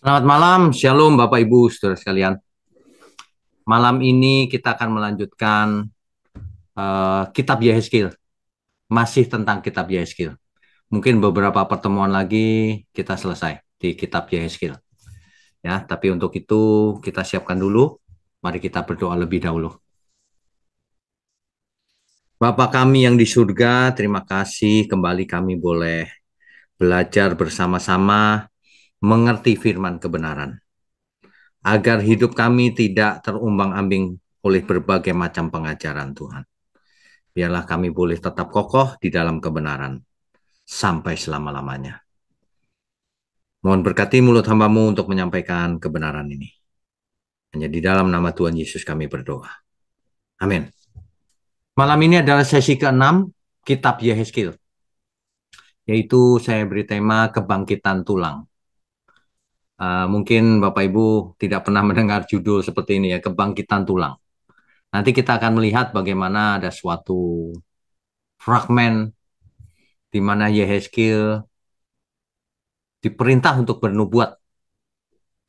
Selamat malam, Shalom Bapak Ibu, saudara sekalian. Malam ini kita akan melanjutkan Kitab Yehezkiel, masih tentang Kitab Yehezkiel. Mungkin beberapa pertemuan lagi kita selesai di Kitab Yehezkiel. Ya, tapi untuk itu kita siapkan dulu. Mari kita berdoa lebih dahulu. Bapa kami yang di surga, terima kasih kembali kami boleh belajar bersama-sama mengerti firman kebenaran, agar hidup kami tidak terumbang-ambing oleh berbagai macam pengajaran Tuhan. Biarlah kami boleh tetap kokoh di dalam kebenaran sampai selama-lamanya. Mohon berkati mulut hambamu untuk menyampaikan kebenaran ini. Hanya di dalam nama Tuhan Yesus kami berdoa. Amin. Malam ini adalah sesi ke-6 Kitab Yehezkiel, yaitu saya beri tema kebangkitan tulang. Mungkin Bapak Ibu tidak pernah mendengar judul seperti ini ya, kebangkitan tulang. Nanti kita akan melihat bagaimana ada suatu fragmen di mana Yehezkiel diperintah untuk bernubuat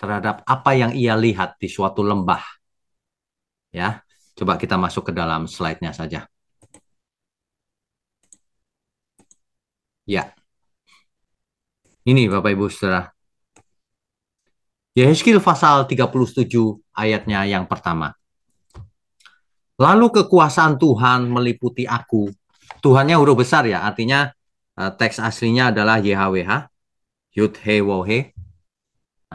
terhadap apa yang ia lihat di suatu lembah. Ya, coba kita masuk ke dalam slide-nya saja. Ya, ini Bapak Ibu Saudara. Yehezkiel pasal 37 ayatnya yang pertama. Lalu kekuasaan Tuhan meliputi aku. Tuhannya huruf besar ya, artinya teks aslinya adalah YHWH, Yud He Wo He.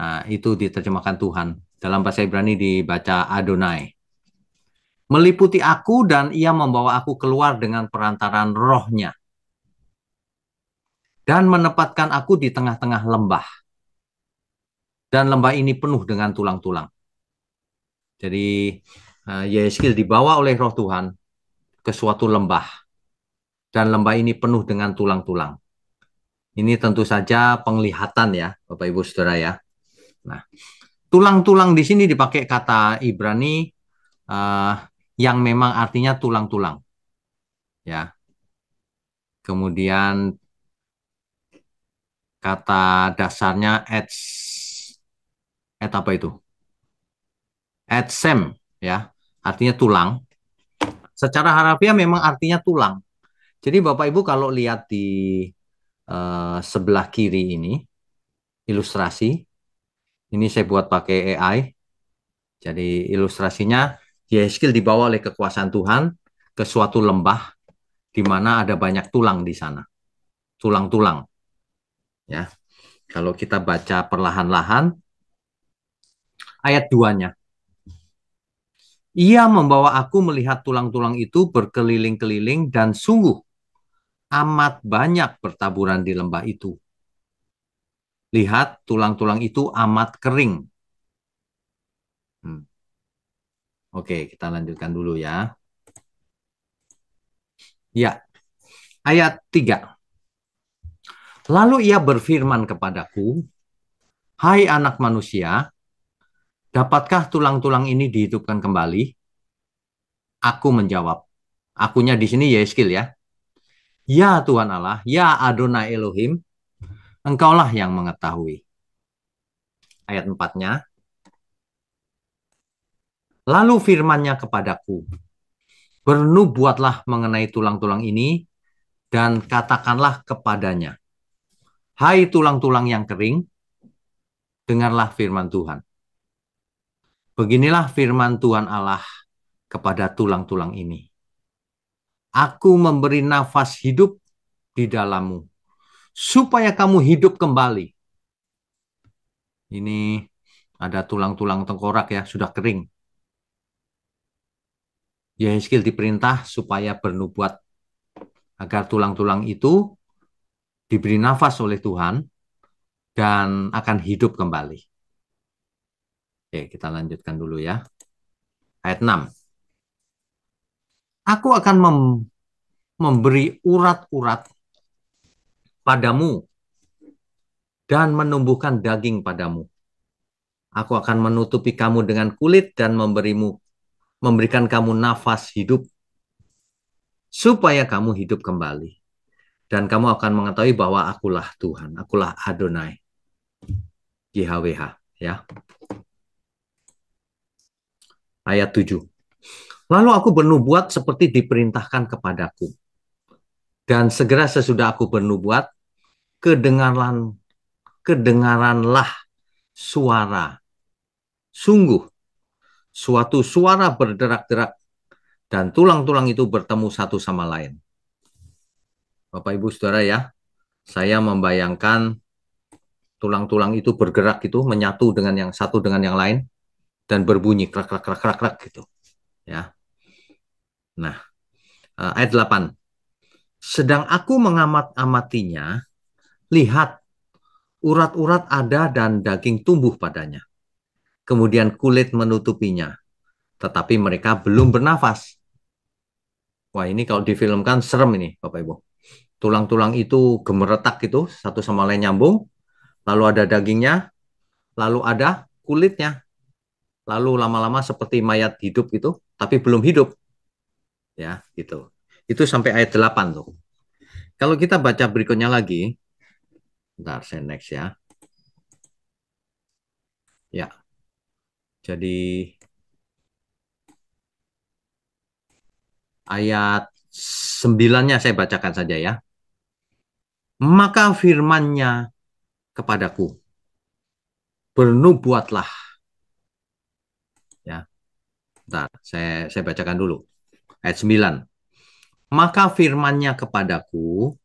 Nah, itu diterjemahkan Tuhan. Dalam bahasa Ibrani dibaca Adonai. Meliputi aku dan ia membawa aku keluar dengan perantaran rohnya. Dan menempatkan aku di tengah-tengah lembah. Dan lembah ini penuh dengan tulang-tulang. Jadi Yehezkiel dibawa oleh roh Tuhan ke suatu lembah. Dan lembah ini penuh dengan tulang-tulang. Ini tentu saja penglihatan ya, Bapak Ibu Saudara ya. Nah, tulang-tulang di sini dipakai kata Ibrani uh, yang memang artinya tulang-tulang. Ya. Kemudian kata dasarnya et apa itu? Etsem ya, artinya tulang. Secara harafiah memang artinya tulang. Jadi Bapak Ibu kalau lihat di sebelah kiri ini ilustrasi, ini saya buat pakai AI. Jadi ilustrasinya Yehezkiel dibawa oleh kekuasaan Tuhan ke suatu lembah di mana ada banyak tulang di sana. Tulang-tulang ya. Kalau kita baca perlahan-lahan ayat 2-nya. Ia membawa aku melihat tulang-tulang itu berkeliling-keliling dan sungguh amat banyak bertaburan di lembah itu. Lihat, tulang-tulang itu amat kering. Hmm. Oke, kita lanjutkan dulu ya. Ya, ayat 3. Lalu ia berfirman kepadaku, hai anak manusia, dapatkah tulang-tulang ini dihidupkan kembali? Aku menjawab. Akunya di sini Yeskil ya. Ya Tuhan Allah, ya Adonai Elohim, engkaulah yang mengetahui. Ayat 4-nya. Lalu firman-Nya kepadaku, bernubuatlah mengenai tulang-tulang ini dan katakanlah kepadanya, hai tulang-tulang yang kering, dengarlah firman Tuhan. Beginilah firman Tuhan Allah kepada tulang-tulang ini. Aku memberi nafas hidup di dalammu, supaya kamu hidup kembali. Ini ada tulang-tulang tengkorak ya, sudah kering. Yehezkiel diperintah supaya bernubuat agar tulang-tulang itu diberi nafas oleh Tuhan dan akan hidup kembali. Oke, kita lanjutkan dulu ya. Ayat 6. Aku akan memberi urat-urat padamu dan menumbuhkan daging padamu. Aku akan menutupi kamu dengan kulit dan memberikan kamu nafas hidup supaya kamu hidup kembali. Dan kamu akan mengetahui bahwa akulah Tuhan, akulah Adonai, YHWH. Ya, ayat 7. Lalu aku bernubuat seperti diperintahkan kepadaku. Dan segera sesudah aku bernubuat, kedengaranlah suara. Sungguh, suatu suara berderak-derak dan tulang-tulang itu bertemu satu sama lain. Bapak Ibu Saudara ya, saya membayangkan tulang-tulang itu bergerak gitu, menyatu dengan yang satu dengan yang lain dan berbunyi krak krak krak krak krak gitu. Ya. Nah, ayat 8. Sedang aku mengamat-amatinya, lihat urat-urat ada dan daging tumbuh padanya. Kemudian kulit menutupinya, tetapi mereka belum bernafas. Wah, ini kalau difilmkan serem ini, Bapak Ibu. Tulang-tulang itu gemeretak gitu, satu sama lain nyambung, lalu ada dagingnya, lalu ada kulitnya, lalu lama-lama seperti mayat hidup gitu, tapi belum hidup. Ya, gitu. Itu sampai ayat 8 tuh. Kalau kita baca berikutnya lagi, bentar, saya next ya. Ya, jadi ayat 9-nya saya bacakan saja ya. Maka firman-Nya kepadaku, bernubuatlah. Ya, bentar, saya bacakan dulu. Ayat 9. Maka firman-Nya kepadaku,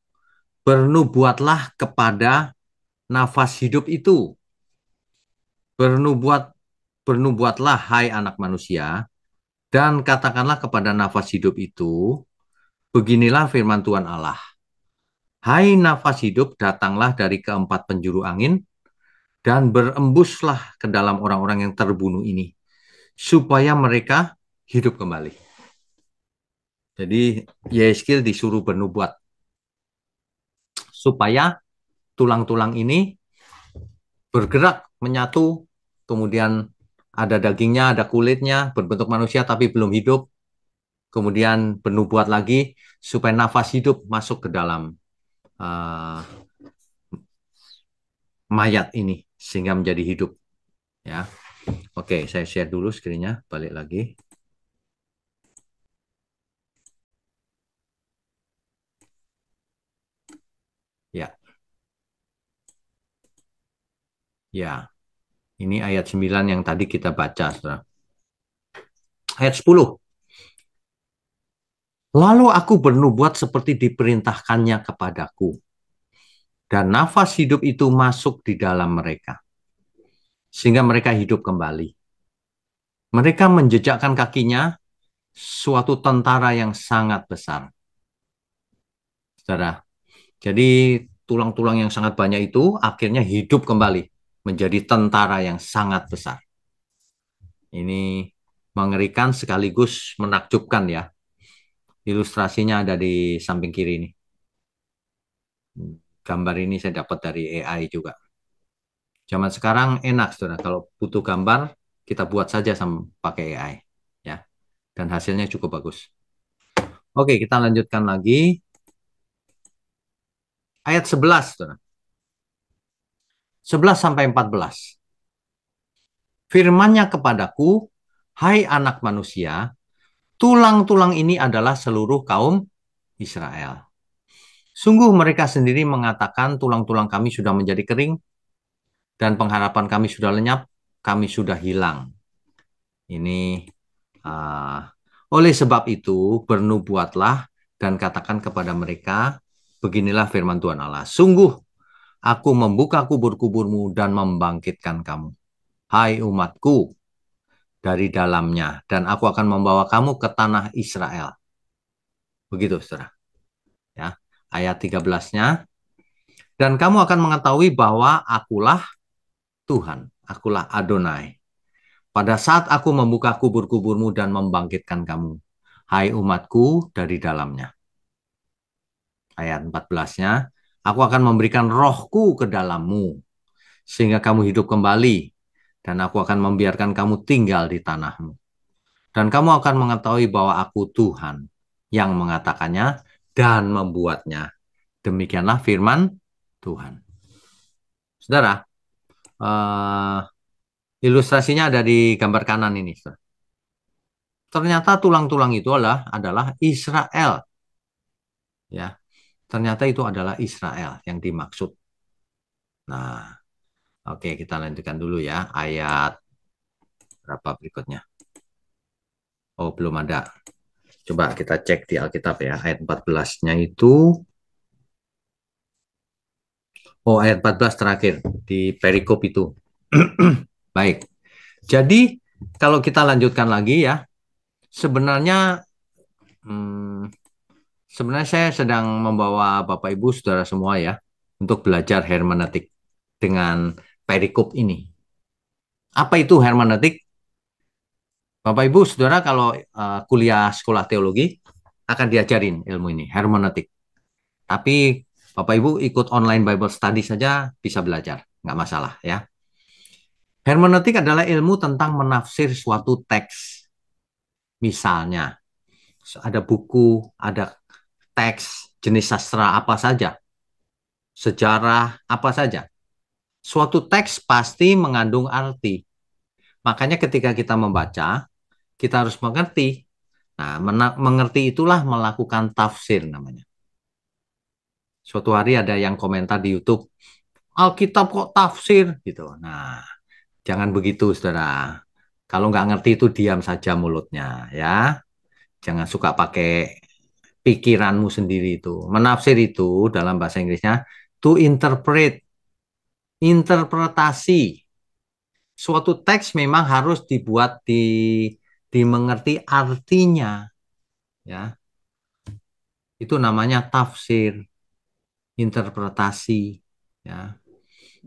bernubuatlah kepada nafas hidup itu. Bernubuat, bernubuatlah hai anak manusia, dan katakanlah kepada nafas hidup itu, beginilah firman Tuhan Allah. Hai nafas hidup, datanglah dari keempat penjuru angin, dan berembuslah ke dalam orang-orang yang terbunuh ini, supaya mereka hidup kembali. Jadi Yeskil disuruh bernubuat, supaya tulang-tulang ini bergerak, menyatu, kemudian ada dagingnya, ada kulitnya, berbentuk manusia tapi belum hidup, kemudian bernubuat lagi supaya nafas hidup masuk ke dalam uh, mayat ini sehingga menjadi hidup. Ya, oke, saya share dulu screen-nya, balik lagi. Ya, ya, ini ayat 9 yang tadi kita baca, saudara. Ayat 10. Lalu aku bernubuat seperti diperintahkannya kepadaku, dan nafas hidup itu masuk di dalam mereka, sehingga mereka hidup kembali. Mereka menjejakkan kakinya suatu tentara yang sangat besar. Saudara, jadi tulang-tulang yang sangat banyak itu akhirnya hidup kembali menjadi tentara yang sangat besar. Ini mengerikan sekaligus menakjubkan ya. Ilustrasinya ada di samping kiri ini. Gambar ini saya dapat dari AI juga. Zaman sekarang enak, saudara. Kalau butuh gambar, kita buat saja sama pakai AI. Ya, dan hasilnya cukup bagus. Oke, kita lanjutkan lagi. Ayat 11, saudara. 11 sampai 14. Firman-Nya kepadaku, hai anak manusia, tulang-tulang ini adalah seluruh kaum Israel. Sungguh mereka sendiri mengatakan tulang-tulang kami sudah menjadi kering dan pengharapan kami sudah lenyap, kami sudah hilang. Ini uh, oleh sebab itu bernubuatlah dan katakan kepada mereka, beginilah firman Tuhan Allah. Sungguh aku membuka kubur-kuburmu dan membangkitkan kamu. Hai umatku, dari dalamnya. Dan aku akan membawa kamu ke tanah Israel. Begitu, saudara. Ya, ayat 13-nya. Dan kamu akan mengetahui bahwa akulah Tuhan. Akulah Adonai. Pada saat aku membuka kubur-kuburmu dan membangkitkan kamu. Hai umatku dari dalamnya. Ayat 14-nya. Aku akan memberikan rohku ke dalammu. Sehingga kamu hidup kembali. Dan aku akan membiarkan kamu tinggal di tanahmu. Dan kamu akan mengetahui bahwa aku Tuhan yang mengatakannya dan membuatnya. Demikianlah firman Tuhan. Saudara, Ilustrasinya ada di gambar kanan ini, saudara. Ternyata tulang-tulang itu adalah Israel, ya. Ternyata itu adalah Israel yang dimaksud. Nah, oke, kita lanjutkan dulu ya. Ayat berapa berikutnya? Oh, belum ada. Coba kita cek di Alkitab ya. Ayat 14-nya itu. Oh, ayat 14 terakhir di perikop itu. Baik. Jadi, kalau kita lanjutkan lagi ya, sebenarnya hmm, sebenarnya saya sedang membawa Bapak Ibu Saudara semua ya untuk belajar hermeneutik dengan perikop ini. Apa itu hermeneutik? Bapak Ibu Saudara kalau kuliah sekolah teologi akan diajarin ilmu ini, hermeneutik. Tapi Bapak Ibu ikut online Bible study saja bisa belajar, nggak masalah ya. Hermeneutik adalah ilmu tentang menafsir suatu teks. Misalnya, ada buku, ada teks, jenis sastra apa saja, sejarah apa saja. Suatu teks pasti mengandung arti. Makanya ketika kita membaca, kita harus mengerti. Nah, mengerti itulah melakukan tafsir namanya. Suatu hari ada yang komentar di YouTube, Alkitab kok tafsir gitu. Nah, jangan begitu, saudara. Kalau nggak ngerti itu diam saja mulutnya, ya. Jangan suka pakai pikiranmu sendiri itu. Menafsir itu dalam bahasa Inggrisnya to interpret, interpretasi. Suatu teks memang harus dibuat dimengerti artinya, ya. Itu namanya tafsir, interpretasi, ya.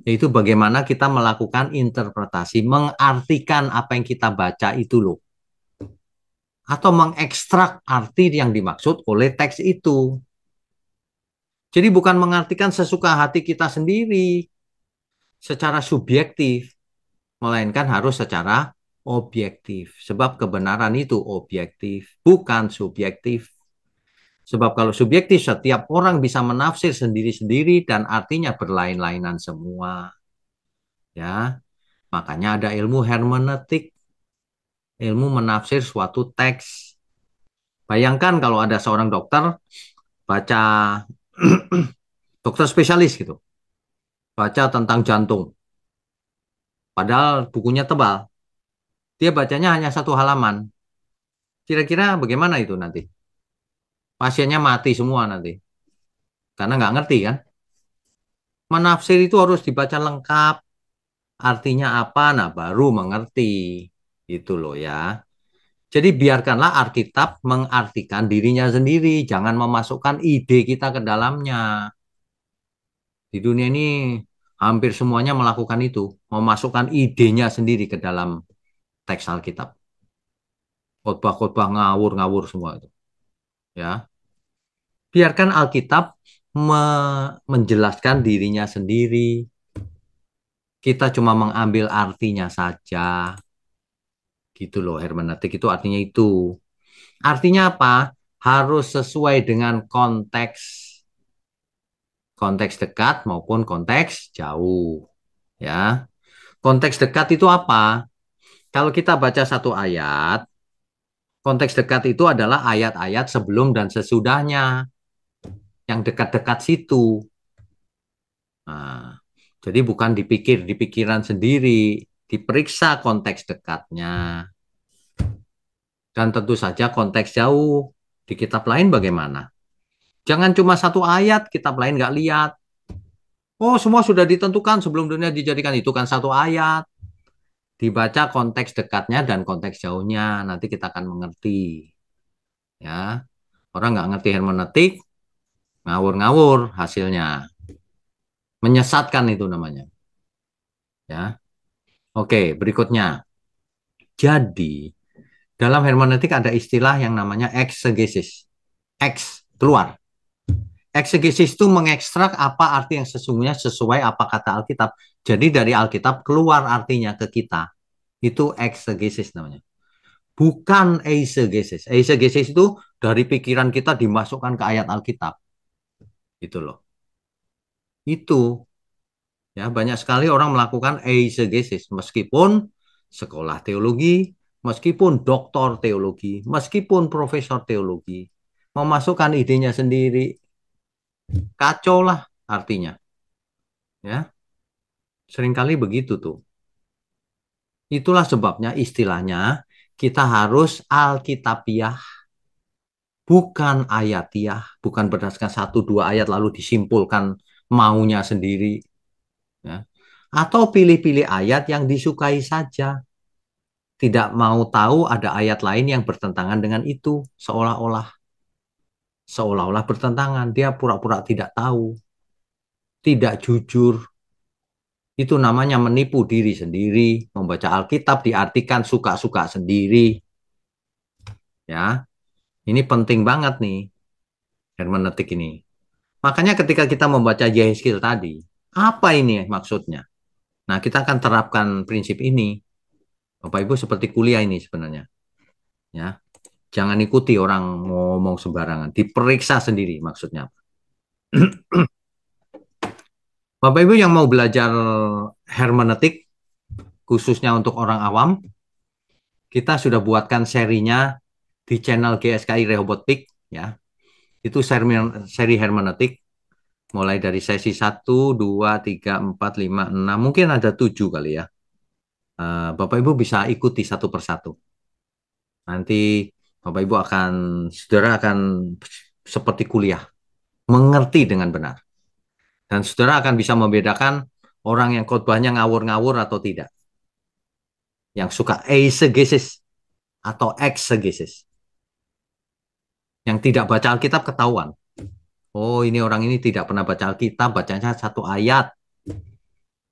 Yaitu bagaimana kita melakukan interpretasi, mengartikan apa yang kita baca itu loh. Atau mengekstrak arti yang dimaksud oleh teks itu. Jadi bukan mengartikan sesuka hati kita sendiri, secara subjektif, melainkan harus secara objektif. Sebab kebenaran itu objektif, bukan subjektif. Sebab kalau subjektif, setiap orang bisa menafsir sendiri-sendiri dan artinya berlain-lainan semua. Ya, makanya ada ilmu hermeneutik, ilmu menafsir suatu teks. Bayangkan kalau ada seorang dokter baca dokter spesialis gitu, baca tentang jantung. Padahal bukunya tebal. Dia bacanya hanya satu halaman. Kira-kira bagaimana itu nanti? Pasiennya mati semua nanti. Karena nggak ngerti kan? Menafsir itu harus dibaca lengkap. Artinya apa? Nah, baru mengerti. Itu loh ya. Jadi biarkanlah Alkitab mengartikan dirinya sendiri. Jangan memasukkan ide kita ke dalamnya. Di dunia ini hampir semuanya melakukan itu. Memasukkan idenya sendiri ke dalam teks Alkitab. Khotbah-khotbah ngawur-ngawur semua itu. Ya. Biarkan Alkitab menjelaskan dirinya sendiri. Kita cuma mengambil artinya saja. Gitu loh, hermeneutik itu artinya itu. Artinya apa? Harus sesuai dengan konteks. Konteks dekat maupun konteks jauh. Ya. Konteks dekat itu apa? Kalau kita baca satu ayat, konteks dekat itu adalah ayat-ayat sebelum dan sesudahnya. Yang dekat-dekat situ. Nah, jadi bukan dipikir di pikiran sendiri, diperiksa konteks dekatnya. Dan tentu saja konteks jauh. Di kitab lain bagaimana? Jangan cuma satu ayat, kitab lain nggak lihat. Oh, semua sudah ditentukan sebelum dunia dijadikan itu kan satu ayat. Dibaca konteks dekatnya dan konteks jauhnya. Nanti kita akan mengerti. Ya, orang nggak ngerti hermeneutik, ngawur-ngawur hasilnya. Menyesatkan itu namanya. Ya, oke, berikutnya. Jadi, dalam hermeneutik ada istilah yang namanya eksegesis. X, keluar. Eksegesis itu mengekstrak apa arti yang sesungguhnya sesuai apa kata Alkitab. Jadi dari Alkitab keluar artinya ke kita. Itu eksegesis namanya. Bukan eisegesis. Eisegesis itu dari pikiran kita dimasukkan ke ayat Alkitab. Itu loh. Itu. Ya, banyak sekali orang melakukan eisegesis. Meskipun sekolah teologi, meskipun doktor teologi, meskipun profesor teologi, memasukkan idenya sendiri, kacau lah artinya. Ya, seringkali begitu tuh. Itulah sebabnya istilahnya kita harus alkitabiah, bukan ayatiah, bukan berdasarkan satu dua ayat lalu disimpulkan maunya sendiri. Ya. Atau pilih-pilih ayat yang disukai saja. Tidak mau tahu ada ayat lain yang bertentangan dengan itu. Seolah-olah bertentangan. Dia pura-pura tidak tahu. Tidak jujur. Itu namanya menipu diri sendiri. Membaca Alkitab diartikan suka-suka sendiri. Ya, ini penting banget nih hermeneutik ini. Makanya ketika kita membaca Yehezkiel tadi, apa ini maksudnya? Nah, kita akan terapkan prinsip ini. Bapak Ibu seperti kuliah ini sebenarnya. Ya, jangan ikuti orang ngomong sembarangan. Diperiksa sendiri maksudnya. Bapak Ibu yang mau belajar hermeneutik, khususnya untuk orang awam, kita sudah buatkan serinya di channel GSKI Rehoboth Peak. Ya, itu seri hermeneutik. Mulai dari sesi 1, 2, 3, 4, 5, 6, mungkin ada 7 kali ya. Bapak Ibu bisa ikuti satu persatu. Nanti Bapak Ibu saudara akan seperti kuliah, mengerti dengan benar. Dan saudara akan bisa membedakan orang yang khotbahnya ngawur-ngawur atau tidak. Yang suka eisegesis atau exegesis. Yang tidak baca Alkitab ketahuan. Oh, ini orang ini tidak pernah baca Alkitab, bacanya satu ayat.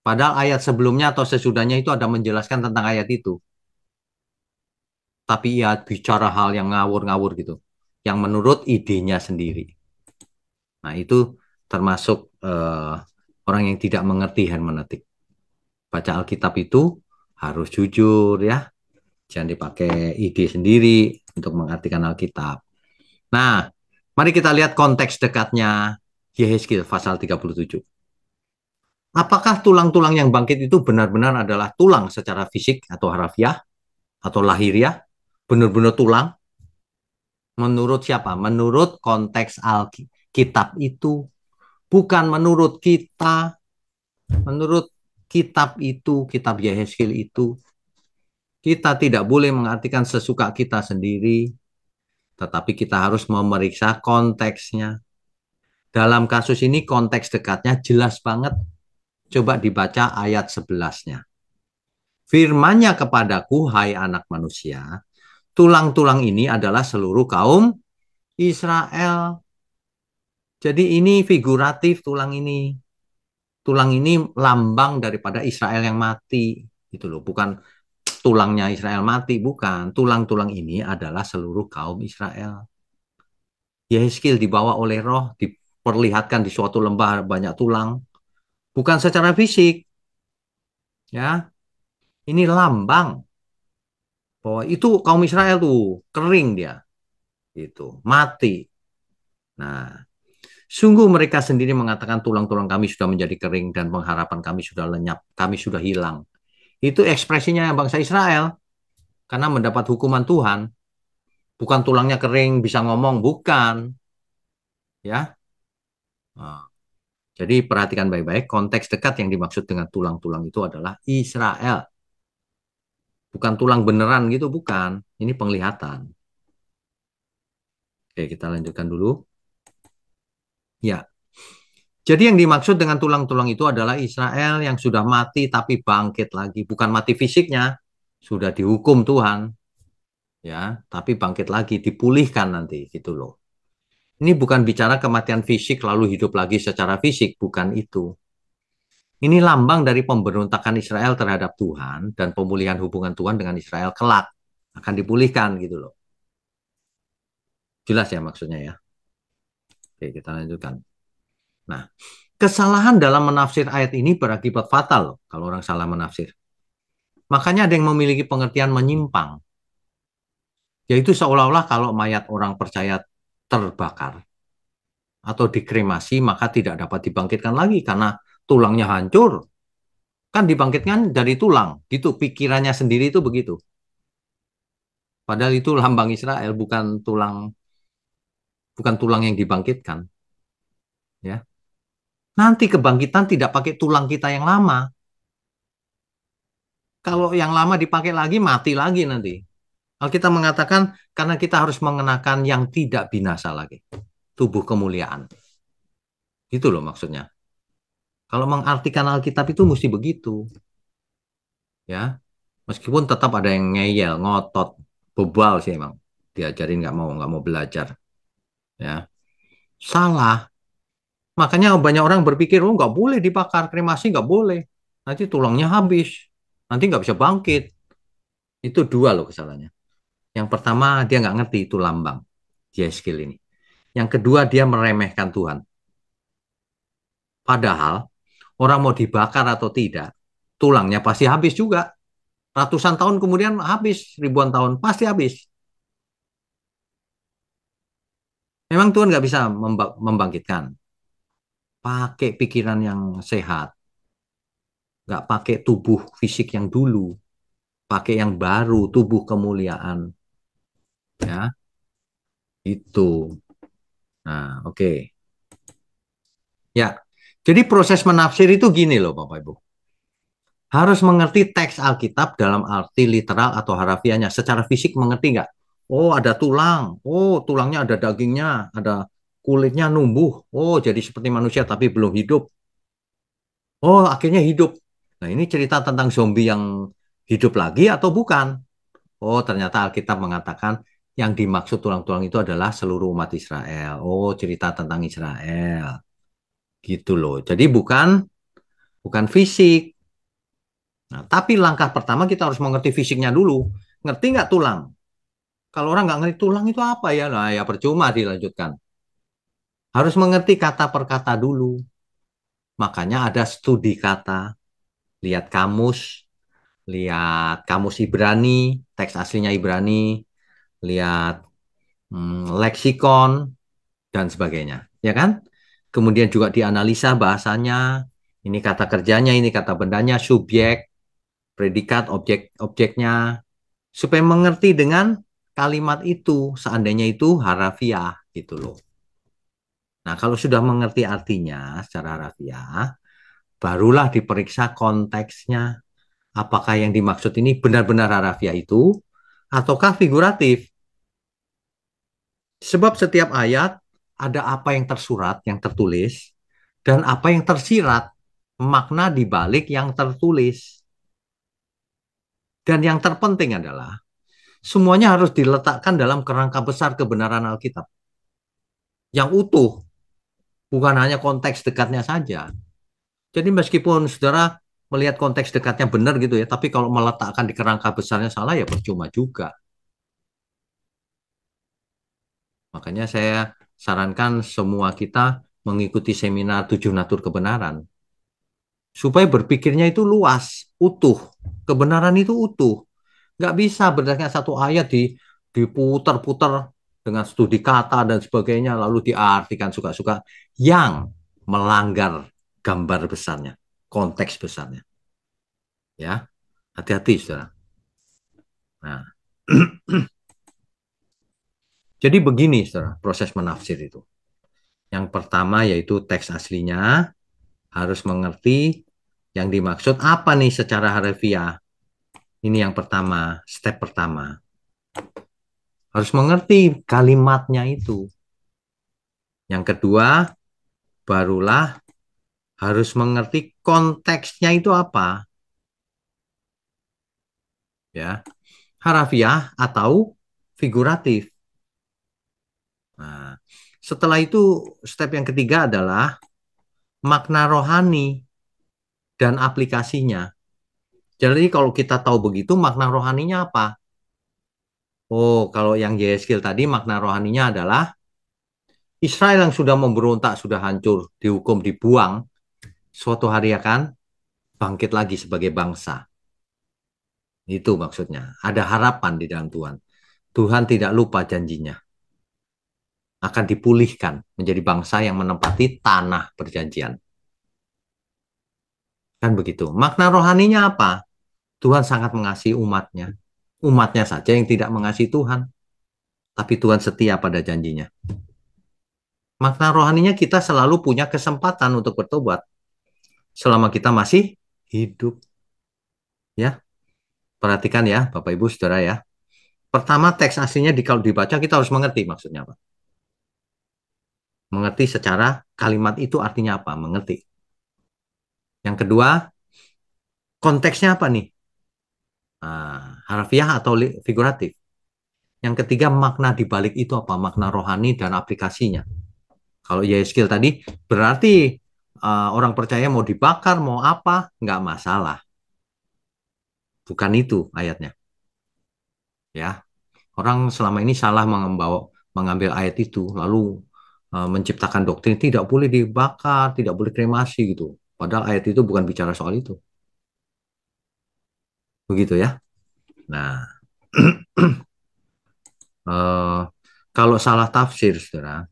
Padahal ayat sebelumnya atau sesudahnya itu ada menjelaskan tentang ayat itu. Tapi ia bicara hal yang ngawur-ngawur gitu. Yang menurut idenya sendiri. Nah, itu termasuk orang yang tidak mengerti hermeneutik. Baca Alkitab itu harus jujur ya. Jangan dipakai ide sendiri untuk mengartikan Alkitab. Nah, mari kita lihat konteks dekatnya Yehezkiel pasal 37. Apakah tulang-tulang yang bangkit itu benar-benar adalah tulang secara fisik atau harafiah atau lahiriah? Benar-benar tulang? Menurut siapa? Menurut konteks Alkitab itu. Bukan menurut kita. Menurut kitab itu, kitab Yehezkiel itu. Kita tidak boleh mengartikan sesuka kita sendiri. Tetapi kita harus memeriksa konteksnya. Dalam kasus ini konteks dekatnya jelas banget. Coba dibaca ayat 11-nya. Firman-Nya kepadaku, hai anak manusia, tulang-tulang ini adalah seluruh kaum Israel. Jadi ini figuratif tulang ini. Tulang ini lambang daripada Israel yang mati. Gitu loh, bukan tulangnya Israel mati, bukan. Tulang-tulang ini adalah seluruh kaum Israel. Yehezkiel dibawa oleh roh, diperlihatkan di suatu lembah banyak tulang. Bukan secara fisik. Ya, ini lambang bahwa itu kaum Israel tuh kering dia. Itu, mati. Nah, sungguh mereka sendiri mengatakan tulang-tulang kami sudah menjadi kering dan pengharapan kami sudah lenyap, kami sudah hilang. Itu ekspresinya bangsa Israel karena mendapat hukuman Tuhan. Bukan tulangnya kering bisa ngomong, bukan. Ya. Nah, jadi perhatikan baik-baik, konteks dekat yang dimaksud dengan tulang-tulang itu adalah Israel. Bukan tulang beneran gitu, bukan. Ini penglihatan. Oke, kita lanjutkan dulu. Ya. Jadi yang dimaksud dengan tulang-tulang itu adalah Israel yang sudah mati tapi bangkit lagi. Bukan mati fisiknya, sudah dihukum Tuhan. Ya, tapi bangkit lagi, dipulihkan nanti gitu loh. Ini bukan bicara kematian fisik lalu hidup lagi secara fisik, bukan itu. Ini lambang dari pemberontakan Israel terhadap Tuhan dan pemulihan hubungan Tuhan dengan Israel kelak akan dipulihkan gitu loh. Jelas ya maksudnya ya. Oke, kita lanjutkan. Nah, kesalahan dalam menafsir ayat ini berakibat fatal loh, kalau orang salah menafsir. Makanya ada yang memiliki pengertian menyimpang. Yaitu seolah-olah kalau mayat orang percaya terbakar atau dikremasi maka tidak dapat dibangkitkan lagi karena tulangnya hancur. Kan dibangkitkan dari tulang, gitu. Pikirannya sendiri itu begitu. Padahal itu lambang Israel, bukan tulang yang dibangkitkan, ya. Nanti kebangkitan tidak pakai tulang kita yang lama. Kalau yang lama dipakai lagi, mati lagi nanti. Alkitab mengatakan karena kita harus mengenakan yang tidak binasa lagi, tubuh kemuliaan. Gitu loh maksudnya. Kalau mengartikan Alkitab itu mesti begitu, ya. Meskipun tetap ada yang ngeyel, ngotot, bebal sih emang. Diajarin nggak mau belajar, ya. Salah. Makanya banyak orang berpikir, oh nggak boleh dibakar, kremasi nggak boleh. Nanti tulangnya habis, nanti nggak bisa bangkit. Itu dua loh kesalahannya. Yang pertama, dia nggak ngerti itu lambang, skill ini. Yang kedua, dia meremehkan Tuhan. Padahal, orang mau dibakar atau tidak, tulangnya pasti habis juga. Ratusan tahun kemudian habis, ribuan tahun, pasti habis. Memang Tuhan nggak bisa membangkitkan. Pakai pikiran yang sehat. Nggak pakai tubuh fisik yang dulu. Pakai yang baru, tubuh kemuliaan. Ya, itu. Nah, oke. Ya, jadi proses menafsir itu gini loh Bapak Ibu. Harus mengerti teks Alkitab dalam arti literal atau harafiahnya. Secara fisik mengerti nggak? Oh, ada tulang. Oh, tulangnya ada dagingnya. Ada kulitnya numbuh. Oh, jadi seperti manusia tapi belum hidup. Oh, akhirnya hidup. Nah, ini cerita tentang zombie yang hidup lagi atau bukan? Oh, ternyata Alkitab mengatakan yang dimaksud tulang-tulang itu adalah seluruh umat Israel. Oh, cerita tentang Israel. Gitu loh. Jadi bukan fisik. Nah, tapi langkah pertama kita harus mengerti fisiknya dulu. Ngerti nggak tulang? Kalau orang nggak ngerti tulang itu apa ya? Nah, ya percuma dilanjutkan. Harus mengerti kata per kata dulu. Makanya ada studi kata. Lihat kamus Ibrani, teks aslinya Ibrani, lihat leksikon, dan sebagainya. Ya kan? Kemudian juga dianalisa bahasanya. Ini kata kerjanya, ini kata bendanya, subjek, predikat, objeknya, supaya mengerti dengan kalimat itu, seandainya itu harafiah gitu loh. Nah, kalau sudah mengerti artinya secara harafiah, barulah diperiksa konteksnya. Apakah yang dimaksud ini benar-benar harafiah itu ataukah figuratif? Sebab setiap ayat ada apa yang tersurat, yang tertulis, dan apa yang tersirat, makna di balik yang tertulis. Dan yang terpenting adalah semuanya harus diletakkan dalam kerangka besar kebenaran Alkitab yang utuh, bukan hanya konteks dekatnya saja. Jadi meskipun saudara melihat konteks dekatnya benar gitu ya, tapi kalau meletakkan di kerangka besarnya salah ya percuma juga. Makanya saya sarankan semua kita mengikuti seminar 7 natur kebenaran supaya berpikirnya itu luas, utuh. Kebenaran itu utuh. Nggak bisa berdasarkan satu ayat diputar-putar dengan studi kata dan sebagainya, lalu diartikan suka-suka yang melanggar gambar besarnya, konteks besarnya. Ya, hati-hati, saudara. Nah, jadi begini, saudara, proses menafsir itu. Yang pertama yaitu teks aslinya, harus mengerti yang dimaksud apa nih secara harfiah. Ini yang pertama, step pertama. Harus mengerti kalimatnya itu. Yang kedua, barulah harus mengerti konteksnya itu apa. Ya, harafiah atau figuratif. Nah, setelah itu step yang ketiga adalah makna rohani dan aplikasinya. Jadi kalau kita tahu begitu, makna rohaninya apa? Oh, kalau yang Yeskil tadi makna rohaninya adalah Israel yang sudah memberontak, sudah hancur, dihukum, dibuang, suatu hari akan bangkit lagi sebagai bangsa. Itu maksudnya. Ada harapan di dalam Tuhan. Tuhan tidak lupa janjinya. Akan dipulihkan menjadi bangsa yang menempati tanah perjanjian. Kan begitu. Makna rohaninya apa? Tuhan sangat mengasihi umatnya. Umatnya saja yang tidak mengasihi Tuhan. Tapi Tuhan setia pada janjinya. Makna rohaninya kita selalu punya kesempatan untuk bertobat. Selama kita masih hidup. Ya, perhatikan ya Bapak Ibu Saudara ya. Pertama teks aslinya kalau dibaca kita harus mengerti maksudnya apa. Mengerti secara kalimat itu artinya apa. Mengerti. Yang kedua, konteksnya apa nih? Harfiah atau figuratif. Yang ketiga, makna dibalik itu apa? Makna rohani dan aplikasinya. Kalau Yeskil tadi, berarti orang percaya mau dibakar, mau apa, nggak masalah. Bukan itu ayatnya. Ya, orang selama ini salah mengambil ayat itu, lalu menciptakan doktrin tidak boleh dibakar, tidak boleh kremasi gitu. Padahal ayat itu bukan bicara soal itu. Begitu ya. Nah, eh, kalau salah tafsir, saudara,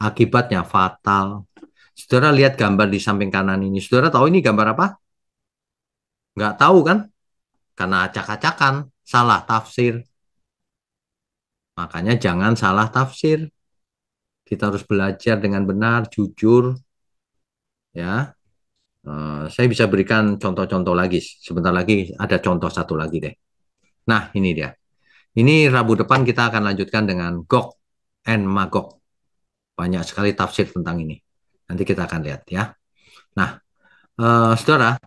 akibatnya fatal. Saudara lihat gambar di samping kanan ini. Saudara tahu ini gambar apa? Nggak tahu kan? Karena acak-acakan, salah tafsir. Makanya jangan salah tafsir. Kita harus belajar dengan benar, jujur, ya. Saya bisa berikan contoh-contoh lagi. Sebentar lagi ada contoh satu lagi deh. Nah, ini dia. Ini Rabu depan kita akan lanjutkan dengan Gog and Magog. Banyak sekali tafsir tentang ini. Nanti kita akan lihat ya. Nah, saudara,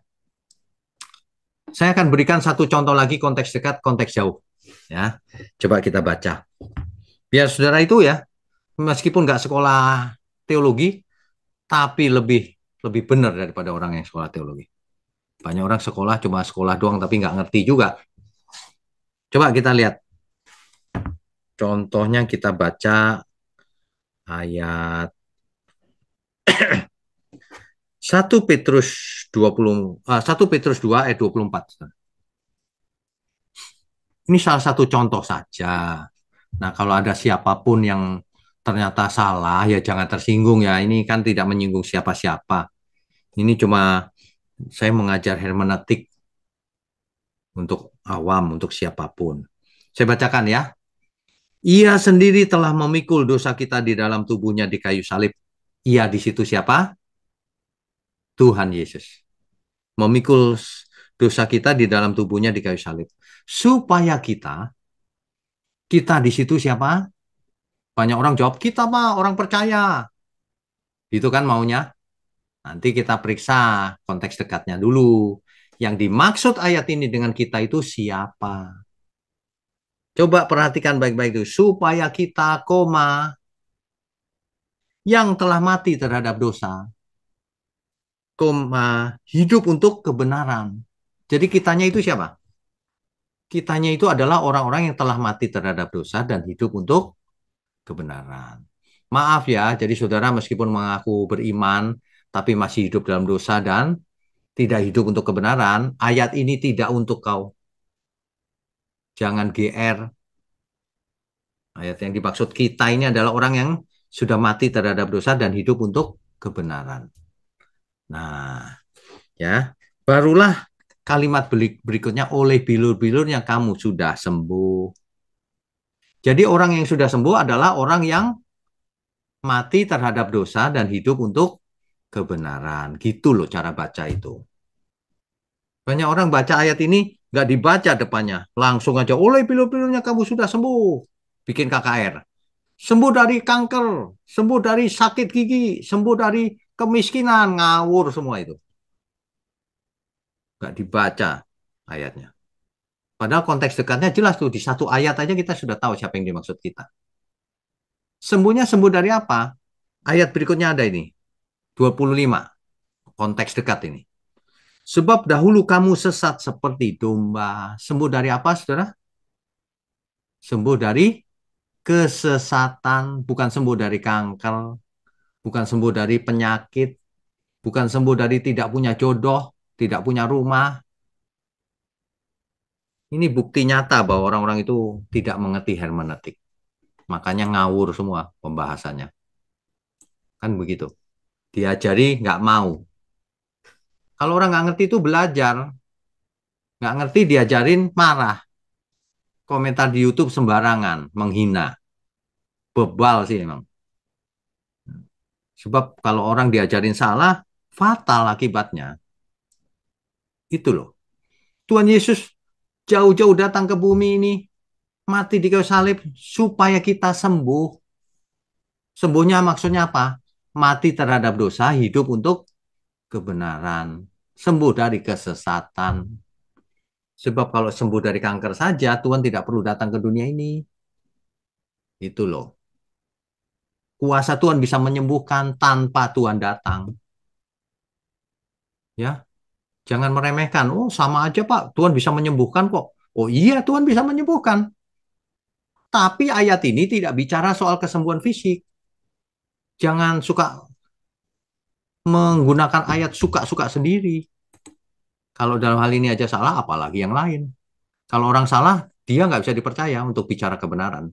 saya akan berikan satu contoh lagi konteks dekat, konteks jauh. Ya, coba kita baca. Biar saudara itu ya, meskipun nggak sekolah teologi, tapi lebih benar daripada orang yang sekolah teologi. Banyak orang sekolah cuma sekolah doang tapi nggak ngerti juga. Coba kita lihat. Contohnya kita baca ayat 1 Petrus 2 ayat 24. Ini salah satu contoh saja. Nah, kalau ada siapapun yang ternyata salah, ya jangan tersinggung ya. Ini kan tidak menyinggung siapa-siapa. Ini cuma saya mengajar hermeneutik untuk awam, untuk siapapun. Saya bacakan ya. Ia sendiri telah memikul dosa kita di dalam tubuhnya di kayu salib. Ia di situ siapa? Tuhan Yesus. Memikul dosa kita di dalam tubuhnya di kayu salib. Supaya kita di situ siapa? Banyak orang jawab, kita mah orang percaya. Itu kan maunya. Nanti kita periksa konteks dekatnya dulu. Yang dimaksud ayat ini dengan kita itu siapa? Coba perhatikan baik-baik itu. Supaya kita, yang telah mati terhadap dosa, hidup untuk kebenaran. Jadi kitanya itu siapa? Kitanya itu adalah orang-orang yang telah mati terhadap dosa dan hidup untuk kebenaran. Maaf ya, jadi saudara meskipun mengaku beriman, tapi masih hidup dalam dosa dan tidak hidup untuk kebenaran, ayat ini tidak untuk kau. Jangan GR. Ayat yang dimaksud kita ini adalah orang yang sudah mati terhadap dosa dan hidup untuk kebenaran. Nah, ya, barulah kalimat berikutnya oleh bilur-bilur yang kamu sudah sembuh. Jadi orang yang sudah sembuh adalah orang yang mati terhadap dosa dan hidup untuk kebenaran. Gitu loh cara baca itu. Banyak orang baca ayat ini nggak dibaca depannya. Langsung aja, oleh bilur-bilurnya kamu sudah sembuh. Bikin KKR. Sembuh dari kanker, sembuh dari sakit gigi, sembuh dari kemiskinan. Ngawur semua itu. Nggak dibaca ayatnya. Padahal konteks dekatnya jelas tuh. Di satu ayat aja kita sudah tahu siapa yang dimaksud kita. Sembuhnya sembuh dari apa? Ayat berikutnya ada ini. 25. Konteks dekat ini. Sebab dahulu kamu sesat seperti domba. Sembuh dari apa, saudara? Sembuh dari kesesatan. Bukan sembuh dari kanker. Bukan sembuh dari penyakit. Bukan sembuh dari tidak punya jodoh. Tidak punya rumah. Ini bukti nyata bahwa orang-orang itu tidak mengerti hermeneutik. Makanya ngawur semua pembahasannya. Kan begitu. Diajari nggak mau. Kalau orang nggak ngerti itu belajar, nggak ngerti diajarin marah, komentar di YouTube sembarangan, menghina, bebal sih emang. Sebab kalau orang diajarin salah, fatal akibatnya. Itu loh. Tuhan Yesus jauh-jauh datang ke bumi ini, mati di kayu salib supaya kita sembuh. Sembuhnya maksudnya apa? Mati terhadap dosa, hidup untuk kebenaran. Sembuh dari kesesatan. Sebab kalau sembuh dari kanker saja, Tuhan tidak perlu datang ke dunia ini. Itu loh. Kuasa Tuhan bisa menyembuhkan tanpa Tuhan datang. Ya, jangan meremehkan. Oh, sama aja Pak. Tuhan bisa menyembuhkan kok. Oh iya, Tuhan bisa menyembuhkan. Tapi ayat ini tidak bicara soal kesembuhan fisik. Jangan suka menggunakan ayat suka-suka sendiri. Kalau dalam hal ini aja salah, apalagi yang lain. Kalau orang salah, dia nggak bisa dipercaya untuk bicara kebenaran.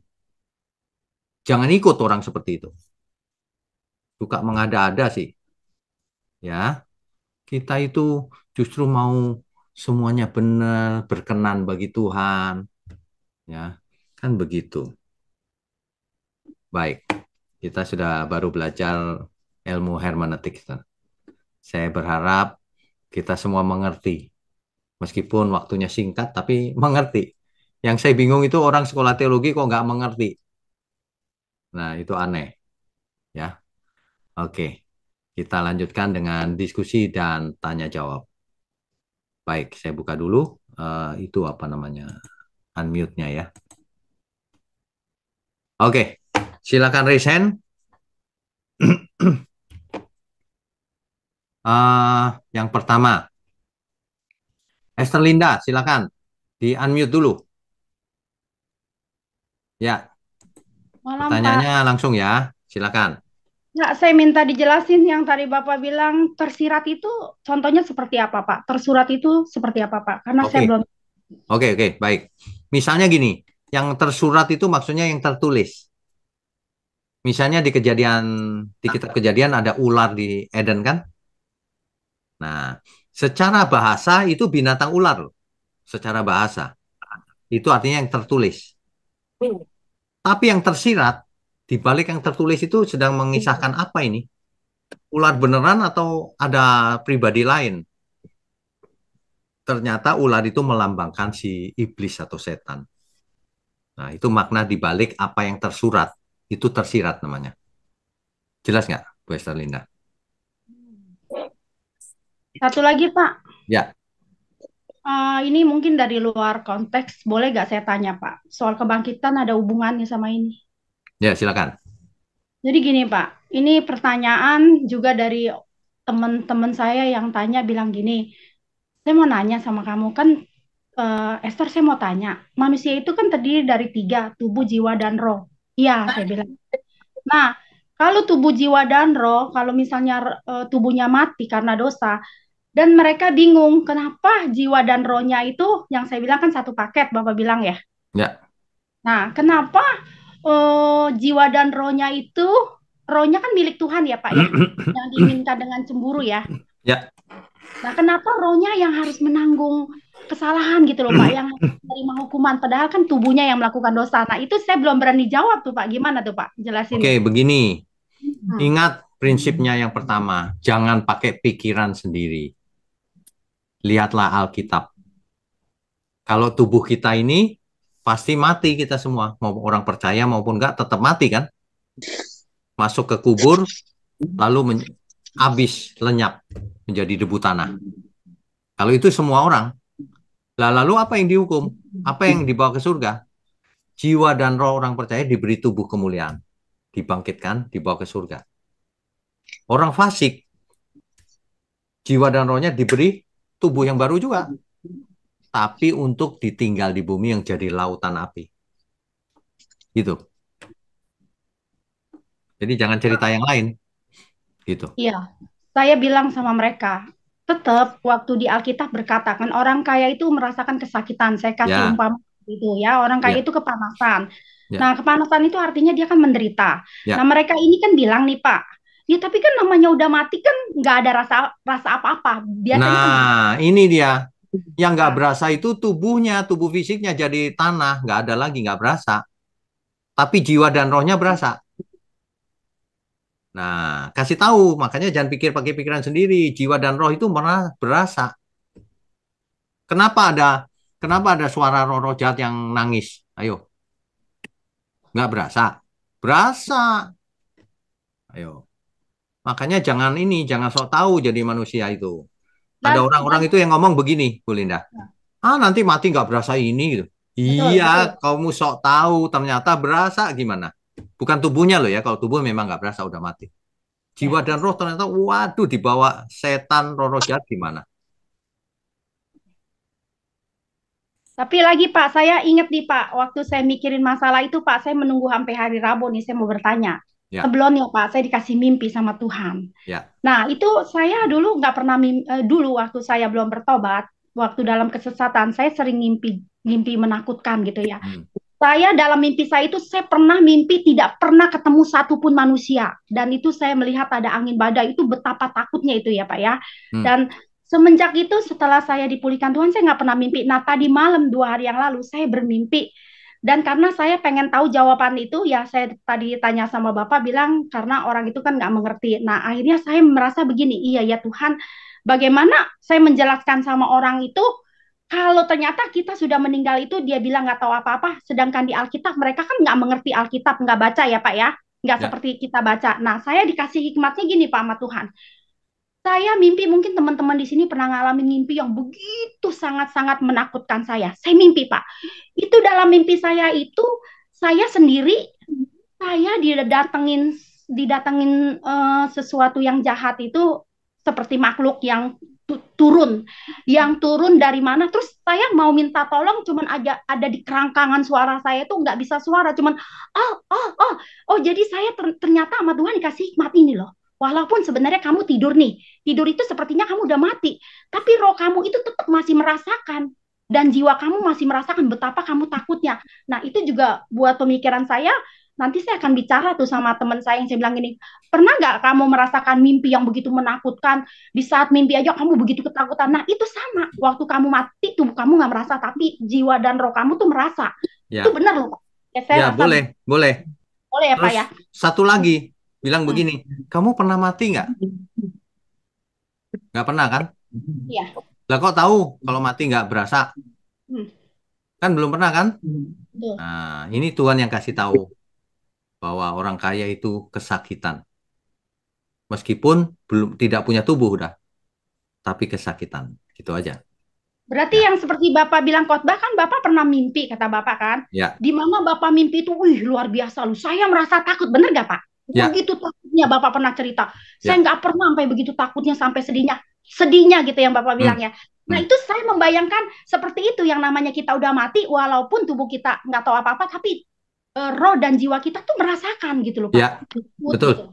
Jangan ikut orang seperti itu. Suka mengada-ada sih. Ya, kita itu justru mau semuanya benar, berkenan bagi Tuhan. Ya, kan begitu. Baik, kita sudah baru belajar ilmu hermeneutik. Saya berharap kita semua mengerti. Meskipun waktunya singkat, tapi mengerti. Yang saya bingung itu orang sekolah teologi kok nggak mengerti. Nah, itu aneh. Ya, oke. Kita lanjutkan dengan diskusi dan tanya jawab. Baik, saya buka dulu. Itu apa namanya? Unmute-nya ya. Oke, silakan raise hand. Yang pertama, Esther Linda, silakan. Di unmute dulu. Ya, Malam, pertanyaannya Pak. langsung ya. Silakan. Nggak, saya minta dijelasin yang tadi Bapak bilang tersirat itu contohnya seperti apa, Pak? Tersurat itu seperti apa, Pak? Karena saya Oke, belum. oke, baik. Misalnya gini, yang tersurat itu maksudnya yang tertulis. Misalnya di kitab Kejadian ada ular di Eden kan? Nah, secara bahasa itu binatang ular loh. Secara bahasa. Itu artinya yang tertulis. Tapi yang tersirat, di balik yang tertulis itu sedang mengisahkan apa ini? Ular beneran atau ada pribadi lain? Ternyata ular itu melambangkan si iblis atau setan. Nah, itu makna di balik apa yang tersurat. Itu tersirat namanya. Jelas nggak, Bu Esther Linda? Satu lagi, Pak. Ya, Ini mungkin dari luar konteks. Boleh nggak saya tanya, Pak? Soal kebangkitan ada hubungannya sama ini. ya silakan. Jadi gini, Pak. Ini pertanyaan juga dari teman-teman saya yang tanya bilang gini. Saya mau nanya sama kamu kan, Esther, saya mau tanya. Manusia itu kan terdiri dari tiga, tubuh, jiwa, dan roh. Iya, saya bilang. Nah, kalau tubuh, jiwa, dan roh, kalau misalnya tubuhnya mati karena dosa, dan mereka bingung kenapa jiwa dan rohnya itu, yang saya bilang kan satu paket, Bapak bilang ya. Ya, Nah, kenapa jiwa dan rohnya itu, rohnya kan milik Tuhan ya, Pak ya, yang diinginkan dengan cemburu ya. ya. Nah, kenapa rohnya yang harus menanggung kesalahan gitu loh, Pak, yang menerima hukuman, padahal kan tubuhnya yang melakukan dosa. Nah, itu saya belum berani jawab tuh, Pak. Gimana tuh, Pak? Jelasin Oke, nih. begini. Hmm. Ingat prinsipnya yang pertama, jangan pakai pikiran sendiri. Lihatlah Alkitab. Kalau tubuh kita ini pasti mati kita semua, mau orang percaya maupun enggak, tetap mati kan? Masuk ke kubur, lalu habis lenyap menjadi debu tanah. Kalau itu semua orang, lalu apa yang dihukum? Apa yang dibawa ke surga? Jiwa dan roh orang percaya diberi tubuh kemuliaan, dibangkitkan, dibawa ke surga. Orang fasik, jiwa dan rohnya diberi tubuh yang baru juga, tapi untuk ditinggal di bumi yang jadi lautan api. Gitu. Jadi jangan cerita yang lain. Gitu. Iya, saya bilang sama mereka, tetap waktu di Alkitab berkata kan orang kaya itu merasakan kesakitan. Saya kasih Ya, umpama itu ya, orang kaya ya, itu kepanasan. Nah, ya, kepanasan itu artinya dia kan menderita. Nah, ya. mereka ini kan bilang nih Pak, Ya tapi kan namanya udah mati kan nggak ada rasa rasa apa-apa. Biasanya kan begitu. Nah, ini dia. Yang nggak Nah, berasa itu tubuhnya, tubuh fisiknya jadi tanah, nggak ada lagi, nggak berasa. Tapi jiwa dan rohnya berasa. Nah, kasih tahu, makanya jangan pikir pakai pikiran sendiri. Jiwa dan roh itu berasa. Kenapa ada, kenapa ada suara roh-roh jahat yang nangis? Ayo, nggak berasa? Berasa. Ayo. Makanya jangan ini, jangan sok tahu jadi manusia itu. Ada orang-orang dan itu yang ngomong begini, Bu Linda. Ah, nanti mati nggak berasa ini gitu. betul Iya, betul. kamu sok tahu, ternyata berasa gimana? Bukan tubuhnya loh ya, kalau tubuh memang nggak berasa udah mati. Jiwa Ya. dan roh ternyata, waduh, dibawa setan, roh-roh jahat gimana? Tapi lagi Pak, saya ingat nih Pak, waktu saya mikirin masalah itu Pak, saya menunggu sampai hari Rabu nih, saya mau bertanya. Ya, Sebelumnya Pak, saya dikasih mimpi sama Tuhan. ya. Nah, itu saya dulu nggak pernah dulu waktu saya belum bertobat, waktu dalam kesesatan, saya sering mimpi mimpi menakutkan gitu ya. Hmm, Saya dalam mimpi saya itu saya pernah mimpi tidak pernah ketemu satupun manusia dan itu saya melihat ada angin badai itu betapa takutnya itu ya Pak ya. hmm. Dan semenjak itu setelah saya dipulihkan Tuhan saya nggak pernah mimpi. Nah tadi malam 2 hari yang lalu saya bermimpi dan karena saya pengen tahu jawaban itu ya saya tadi tanya sama Bapak bilang karena orang itu kan nggak mengerti. Nah akhirnya saya merasa begini, iya ya Tuhan, bagaimana saya menjelaskan sama orang itu kalau ternyata kita sudah meninggal itu dia bilang nggak tahu apa-apa, sedangkan di Alkitab mereka kan nggak mengerti Alkitab, nggak baca ya Pak ya, nggak Ya, seperti kita baca. Nah saya dikasih hikmatnya gini Pak sama Tuhan. Saya mimpi mungkin teman-teman di sini pernah ngalamin mimpi yang begitu sangat-sangat menakutkan saya. Saya mimpi Pak. Itu dalam mimpi saya itu saya sendiri saya didatengin sesuatu yang jahat itu seperti makhluk yang turun dari mana terus saya mau minta tolong cuman ada di kerangkangan suara saya tuh nggak bisa suara cuman oh jadi saya ternyata sama Tuhan dikasih hikmat ini loh walaupun sebenarnya kamu tidur itu sepertinya kamu udah mati tapi roh kamu itu tetap masih merasakan dan jiwa kamu masih merasakan betapa kamu takutnya. Nah itu juga buat pemikiran saya nanti saya akan bicara tuh sama teman saya yang saya bilang gini, pernah nggak kamu merasakan mimpi yang begitu menakutkan? Di saat mimpi aja kamu begitu ketakutan. Nah itu sama, waktu kamu mati tubuh kamu nggak merasa, tapi jiwa dan roh kamu tuh merasa. Itu ya, benar loh Pak. Ya, saya ya, rasa boleh, boleh. boleh ya Pak Terus ya. satu lagi bilang Hmm. begini, kamu pernah mati nggak? Nggak pernah kan? Iya. Lah kok tahu kalau mati nggak berasa? Hmm. Kan belum pernah kan? Betul. Nah, ini Tuhan yang kasih tahu bahwa orang kaya itu kesakitan. Meskipun belum tidak punya tubuh udah, tapi kesakitan. Gitu aja. Berarti Ya, yang seperti Bapak bilang khotbah kan Bapak pernah mimpi kata Bapak kan? ya, Di mana Bapak mimpi itu, wih luar biasa lu. Saya merasa takut, bener gak Pak? ya, Begitu takutnya Bapak pernah cerita. Saya ya. nggak pernah sampai begitu takutnya sampai sedihnya gitu yang Bapak bilang Hmm, ya. Nah hmm. itu saya membayangkan seperti itu yang namanya kita udah mati, walaupun tubuh kita nggak tahu apa-apa, tapi roh dan jiwa kita tuh merasakan gitu loh Pak. Ya, Takut gitu. betul, Ya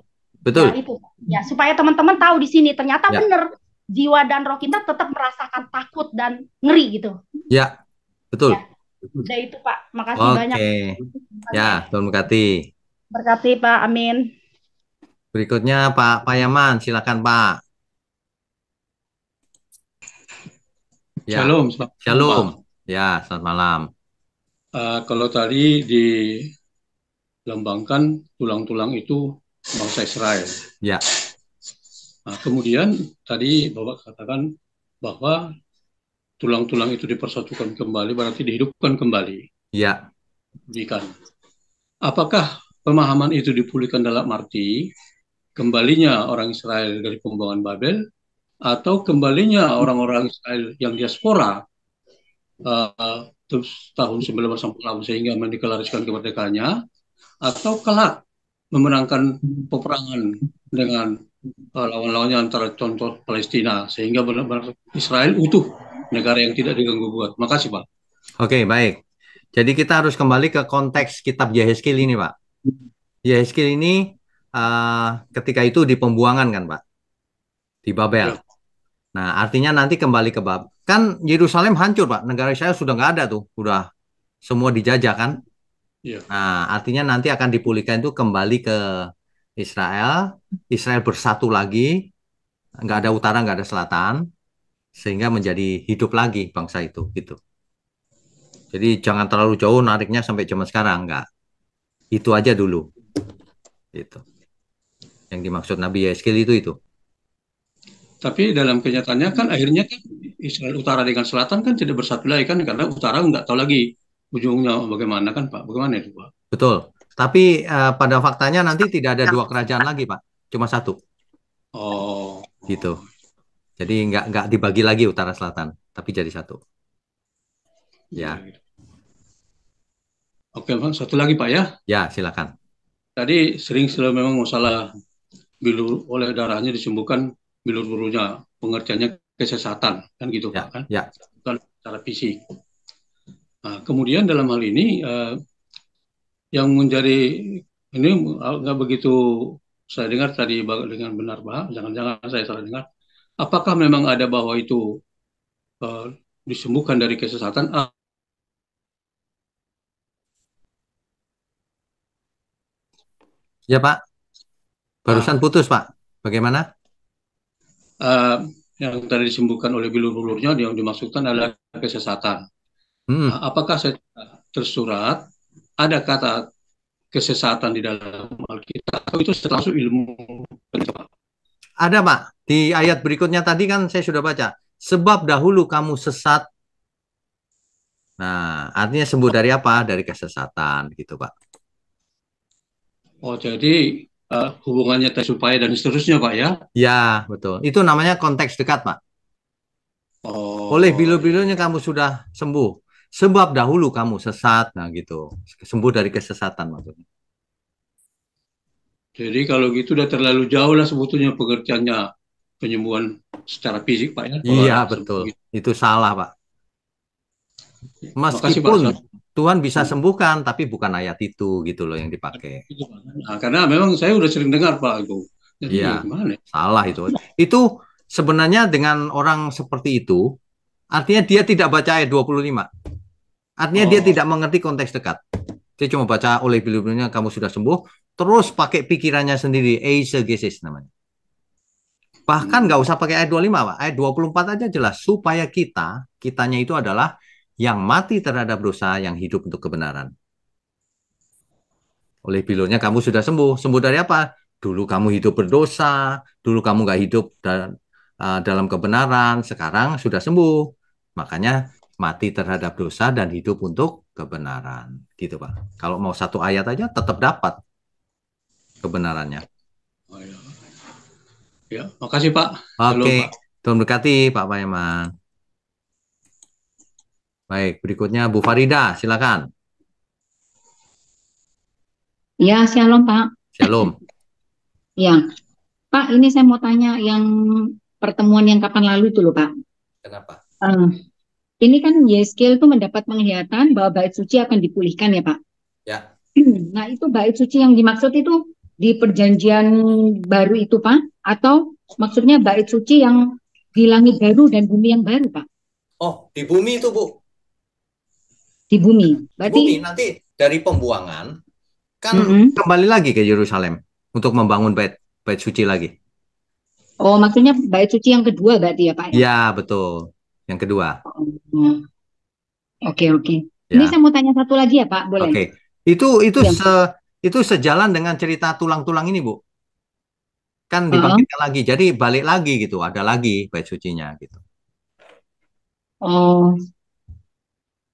betul. itu. Ya supaya teman-teman tahu di sini ternyata Ya, bener jiwa dan roh kita tetap merasakan takut dan ngeri gitu. ya, Ya, betul. udah itu Pak. Makasih banyak. Oke, ya, Ya. Tuhan berkati. Berkati Pak. Amin. Berikutnya Pak Payaman, silakan Pak. Ya, Shalom, selamat malam, Pak. Shalom. Ya, selamat malam. Kalau tadi dilambangkan tulang-tulang itu bangsa Israel. Ya, Nah, kemudian tadi Bapak katakan bahwa tulang-tulang itu dipersatukan kembali, berarti dihidupkan kembali. ya, Dipulihkan. Apakah pemahaman itu dipulihkan dalam arti kembalinya orang Israel dari pembuangan Babel, atau kembalinya orang-orang Israel yang diaspora terus tahun 1946 sehingga mendeklarasikan kemerdekaannya, atau kelak memenangkan peperangan dengan lawan-lawannya antara contoh Palestina sehingga benar-benar Israel utuh, negara yang tidak diganggu gugat. Makasih Pak. oke, baik. Jadi kita harus kembali ke konteks kitab Yehezkiel ini, Pak. Yehezkiel ini ketika itu di pembuangan kan, Pak, di Babel. Ya, Nah, artinya nanti kembali ke Babel. Kan Yerusalem hancur, Pak. Negara Israel sudah nggak ada tuh, udah semua dijajah kan. ya. Nah, artinya nanti akan dipulihkan itu kembali ke Israel, Israel bersatu lagi, nggak ada utara, nggak ada selatan, sehingga menjadi hidup lagi bangsa itu, gitu. Jadi jangan terlalu jauh nariknya sampai zaman sekarang, nggak. Itu aja dulu, gitu. Yang dimaksud Nabi Yeskiel itu. Tapi dalam kenyataannya kan akhirnya kan Israel Utara dengan Selatan kan tidak bersatu lagi kan, karena Utara nggak tahu lagi ujungnya bagaimana kan Pak? Bagaimana itu Pak? Betul. Tapi pada faktanya nanti tidak ada dua kerajaan lagi, Pak. Cuma satu, Oh, gitu. oh, Jadi nggak dibagi lagi utara selatan, tapi jadi satu. iya, Ya, iya. Oke Pak, satu lagi Pak ya. ya silakan. Tadi sering selalu memang masalah bilur oleh darahnya disembuhkan bilur-bilurnya, pengertiannya kesesatan kan gitu Pak Ya, kan? ya. Bukan secara fisik. Nah, kemudian dalam hal ini yang menjadi ini nggak begitu saya dengar tadi dengan benar Pak, jangan-jangan saya salah dengar. Apakah memang ada bahwa itu eh, disembuhkan dari kesesatan? Ya, Pak. Barusan putus, Pak. Bagaimana? eh, yang tadi disembuhkan oleh bilur-bilurnya yang dimaksudkan adalah kesesatan. Hmm. Apakah saya tersurat ada kata kesesatan di dalam Alkitab atau itu termasuk ilmu? Ada, Pak. Di ayat berikutnya tadi kan saya sudah baca. Sebab dahulu kamu sesat. Nah, artinya sembuh dari apa? Dari kesesatan, gitu, Pak. Oh, jadi hubungannya supaya dan seterusnya, Pak ya? Ya, betul. Itu namanya konteks dekat, Pak. Oleh Oh, iya, bilur-bilurnya iya. kamu sudah sembuh. Sebab dahulu kamu sesat. Nah, gitu. Sembuh dari kesesatan maksudnya. Jadi kalau gitu udah terlalu jauh lah sebetulnya pengertiannya penyembuhan secara fisik, Pak ya? Kalau Iya, ada betul. begitu. Itu salah, Pak. Makasih Pak. Meskipun Tuhan bisa sembuhkan, tapi bukan ayat itu gitu loh yang dipakai. Itu, Pak. Nah, karena memang saya udah sering dengar Pak itu. Jadi Iya, gimana ya? salah itu. Itu sebenarnya dengan orang seperti itu, artinya dia tidak baca ayat 25. Artinya dia Oh, tidak mengerti konteks dekat. Dia cuma baca oleh bilur-bilurnya kamu sudah sembuh, terus pakai pikirannya sendiri, eisegesis namanya. Bahkan nggak hmm. usah pakai ayat 25, Pak. Ayat 24 aja jelas. Supaya kitanya itu adalah yang mati terhadap dosa, yang hidup untuk kebenaran. Oleh bilurnya kamu sudah sembuh. Sembuh dari apa? Dulu kamu hidup berdosa, dulu kamu nggak hidup dalam kebenaran, sekarang sudah sembuh. Makanya mati terhadap dosa dan hidup untuk kebenaran. Gitu, Pak. Kalau mau satu ayat aja tetap dapat kebenarannya. Oh, ya. Ya, makasih Pak. Oke, Shalom Pak. Tuhan berkati Pak Payaman. Baik, berikutnya Bu Farida, silakan. Ya, shalom Pak. Shalom. Ya, Pak, ini saya mau tanya yang pertemuan yang kapan lalu itu loh Pak. Kenapa? Eh, ini kan Yeskel tuh mendapat penglihatan bahwa bait suci akan dipulihkan ya Pak. Ya. Nah, itu bait suci yang dimaksud itu di perjanjian baru itu Pak? Atau maksudnya bait suci yang di langit baru dan bumi yang baru Pak? Oh, di bumi itu, Bu. Di bumi. Di Berarti, bumi nanti dari pembuangan kan mm-mm. kembali lagi ke Yerusalem untuk membangun bait suci lagi. Oh, maksudnya bait suci yang kedua berarti ya Pak ya? Ya, betul. Yang kedua. Oh, oke, oke. Ini Ya. saya mau tanya satu lagi ya Pak, boleh? Oke. Itu Ya. itu sejalan dengan cerita tulang-tulang ini, Bu. Kan Oh, dibangkitkan lagi. Jadi balik lagi gitu, ada lagi bait sucinya gitu. oh,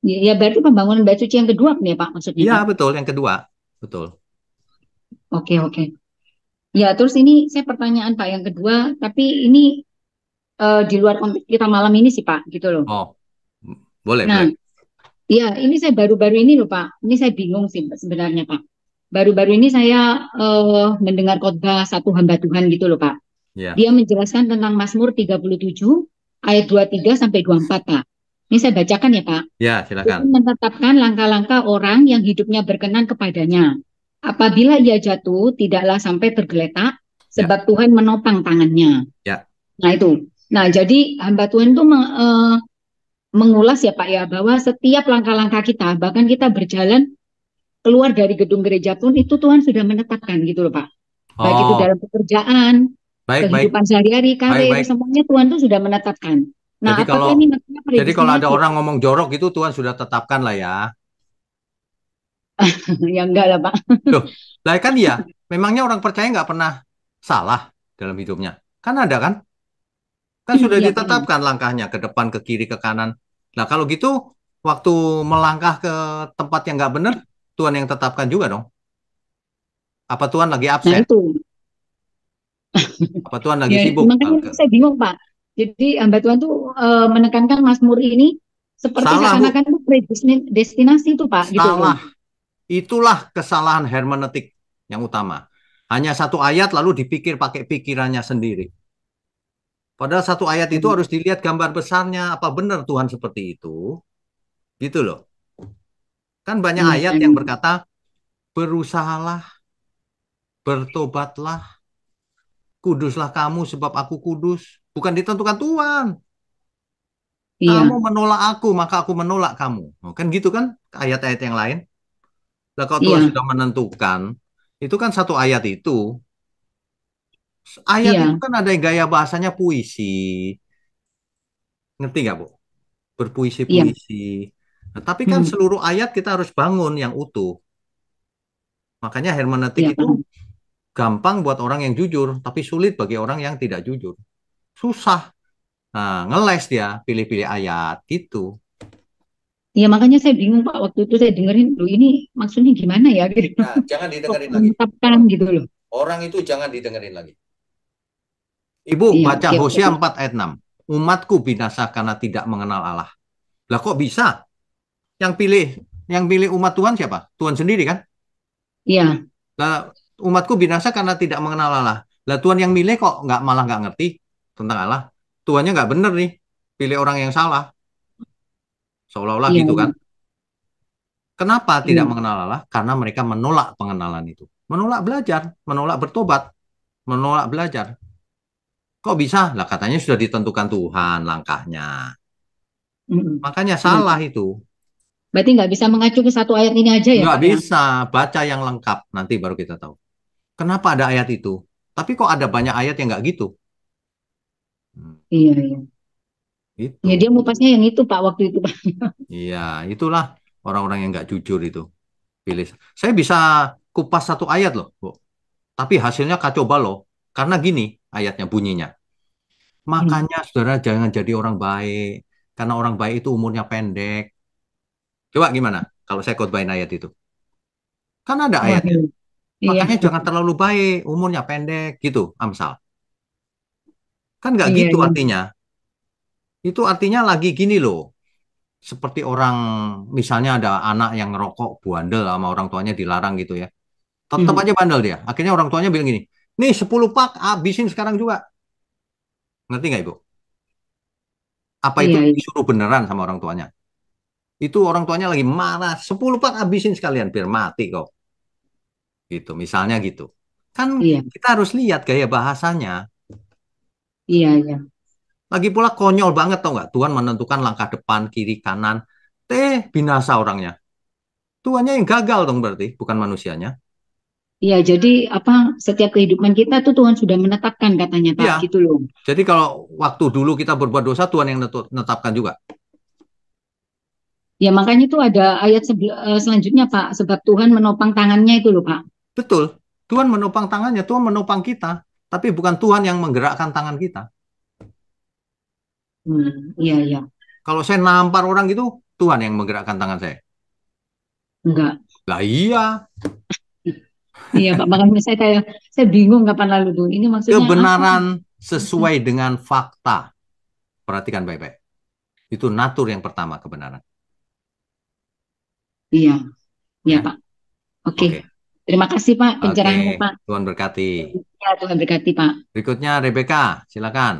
ya berarti pembangunan bait suci yang kedua nih Pak maksudnya Iya, Pak. betul, yang kedua. Betul. Oke, oke. Ya, terus ini saya pertanyaan Pak yang kedua, tapi ini di luar konteks kita malam ini sih Pak, gitu loh. Oh, boleh, Nah, boleh. ya ini saya baru-baru ini loh Pak, ini saya bingung sih sebenarnya Pak. Baru-baru ini saya mendengar khotbah satu hamba Tuhan gitu loh Pak. Ya. Dia menjelaskan tentang Mazmur 37 ayat 23 sampai 24 Pak. Ini saya bacakan ya Pak. Ya, Itu silakan. menetapkan langkah-langkah orang yang hidupnya berkenan kepadanya. Apabila ia jatuh, tidaklah sampai tergeletak, Ya, sebab Tuhan menopang tangannya. ya. Nah itu. Nah jadi hamba Tuhan itu mengulas ya Pak ya, bahwa setiap langkah-langkah kita, bahkan kita berjalan keluar dari gedung gereja pun, itu Tuhan sudah menetapkan gitu loh Pak. Baik itu Oh, dalam pekerjaan, baik, baik, kehidupan sehari-hari, baik, karir, baik. semuanya Tuhan tuh sudah menetapkan. Nah, Jadi apakah kalau ini maksudnya jadi kalau ada predestinasi? orang ngomong jorok itu Tuhan sudah tetapkan lah ya. Ya enggak lah, Pak. Loh, lah kan iya. Memangnya orang percaya nggak pernah salah dalam hidupnya? Kan ada kan? Kan sudah Iya, paham. ditetapkan langkahnya ke depan, ke kiri, ke kanan. Nah, kalau gitu, waktu melangkah ke tempat yang nggak benar, Tuhan yang tetapkan juga dong. Apa Tuhan lagi Nah, absen? itu. Apa Tuhan lagi Ya, sibuk? makanya saya bingung, Pak. Jadi hamba Tuhan tuh menekankan Mazmur ini seperti Salah, Bu. seakan-akan itu predestinasi itu, Pak, gitu loh. Salah. Itulah kesalahan hermeneutik yang utama. Hanya satu ayat lalu dipikir pakai pikirannya sendiri. Padahal satu ayat itu harus dilihat gambar besarnya. Apa benar Tuhan seperti itu? Gitu loh. Kan banyak Iya, ayat yang berkata, berusahalah, bertobatlah, kuduslah kamu sebab aku kudus. Bukan ditentukan Tuhan. Kamu iya, menolak aku, maka aku menolak kamu. Oh, kan gitu kan ayat-ayat yang lain. Nah, kalau Tuhan iya, sudah menentukan, itu kan satu ayat itu. Ayat itu iya, kan ada yang gaya bahasanya puisi. Ngerti nggak, Bu? iya. Berpuisi-puisi. Nah, tapi kan Hmm, seluruh ayat kita harus bangun yang utuh. Makanya hermeneutik iya, itu paham. gampang buat orang yang jujur, tapi sulit bagi orang yang tidak jujur. Susah. Nah, ngeles dia, pilih-pilih ayat gitu. Iya, makanya saya bingung, Pak. Waktu itu saya dengerin, loh ini maksudnya gimana ya? Gitu. Nah, jangan Kok didengerin lagi. menetapkan gitu loh. Orang itu jangan didengerin lagi. Ibu Iya, baca oke, oke, Hosea Pak. 4 ayat 6. Umatku binasa karena tidak mengenal Allah. Lah kok bisa? Yang pilih yang pilih umat Tuhan siapa? Tuhan sendiri kan? Iya, Lah umatku binasa karena tidak mengenal Allah. Lah Tuhan yang milih kok malah nggak ngerti tentang Allah. Tuhannya nggak bener nih. Pilih orang yang salah. Seolah-olah iya, gitu kan? iya, Kenapa tidak iya. mengenal Allah? Karena mereka menolak pengenalan itu. Menolak belajar, menolak bertobat, menolak belajar. Kok bisa? Lah katanya sudah ditentukan Tuhan langkahnya. Mm-mm. Makanya Iya. salah itu. Berarti nggak bisa mengacu ke satu ayat ini aja ya, Nggak Pak ya? bisa baca yang lengkap. Nanti baru kita tahu. Kenapa ada ayat itu? Tapi kok ada banyak ayat yang nggak gitu? Hmm, Iya, iya. Ya Itu. dia mupasnya yang itu, Pak, waktu itu, Pak. Iya, itulah orang-orang yang nggak jujur itu. Pilih. Saya bisa kupas satu ayat loh, Bu. Tapi hasilnya kacau balau. Karena gini ayatnya bunyinya. Hmm. Makanya saudara jangan jadi orang baik. Karena orang baik itu umurnya pendek. Coba gimana kalau saya khotbahin ayat itu? Kan ada Wah, ayatnya. iya. Iya, Makanya jangan terlalu baik, umurnya pendek gitu, Amsal. Kan nggak iya, gitu iya. artinya. Itu artinya lagi gini loh. Seperti orang misalnya ada anak yang ngerokok bandel sama orang tuanya dilarang gitu ya. Tetap Hmm. aja bandel dia. Akhirnya orang tuanya bilang gini, nih 10 pak habisin sekarang juga. Ngerti nggak Ibu? Apa itu Iya, iya. disuruh beneran sama orang tuanya? Itu orang tuanya lagi marah. 10 pak habisin sekalian biar mati kok. Gitu, misalnya gitu. Kan Iya, kita harus lihat gaya bahasanya. iya, iya. Lagi pula konyol banget tau nggak? Tuhan menentukan langkah depan, kiri, kanan. Binasa orangnya. Tuhannya yang gagal dong berarti, bukan manusianya. Iya, jadi apa setiap kehidupan kita tuh Tuhan sudah menetapkan katanya, Pak, Iya, gitu loh. jadi kalau waktu dulu kita berbuat dosa, Tuhan yang menetapkan juga. Ya makanya tuh ada ayat selanjutnya, Pak, sebab Tuhan menopang tangannya itu loh, Pak. Betul, Tuhan menopang tangannya, Tuhan menopang kita. Tapi bukan Tuhan yang menggerakkan tangan kita. Iya, iya. Kalau saya nampar orang gitu, Tuhan yang menggerakkan tangan saya. Enggak. Lah iya, Iya, Pak, makanya saya bingung kapan lalu tuh. Ini maksudnya apa? kebenaran sesuai dengan fakta. Perhatikan baik-baik. Itu natur yang pertama kebenaran. Iya, iya, Ya, Pak. Oke. oke. Terima kasih, Pak, Oke, pencerahannya, Pak. Tuhan berkati. Ya, Tuhan berkati, Pak. Berikutnya Rebecca, silakan.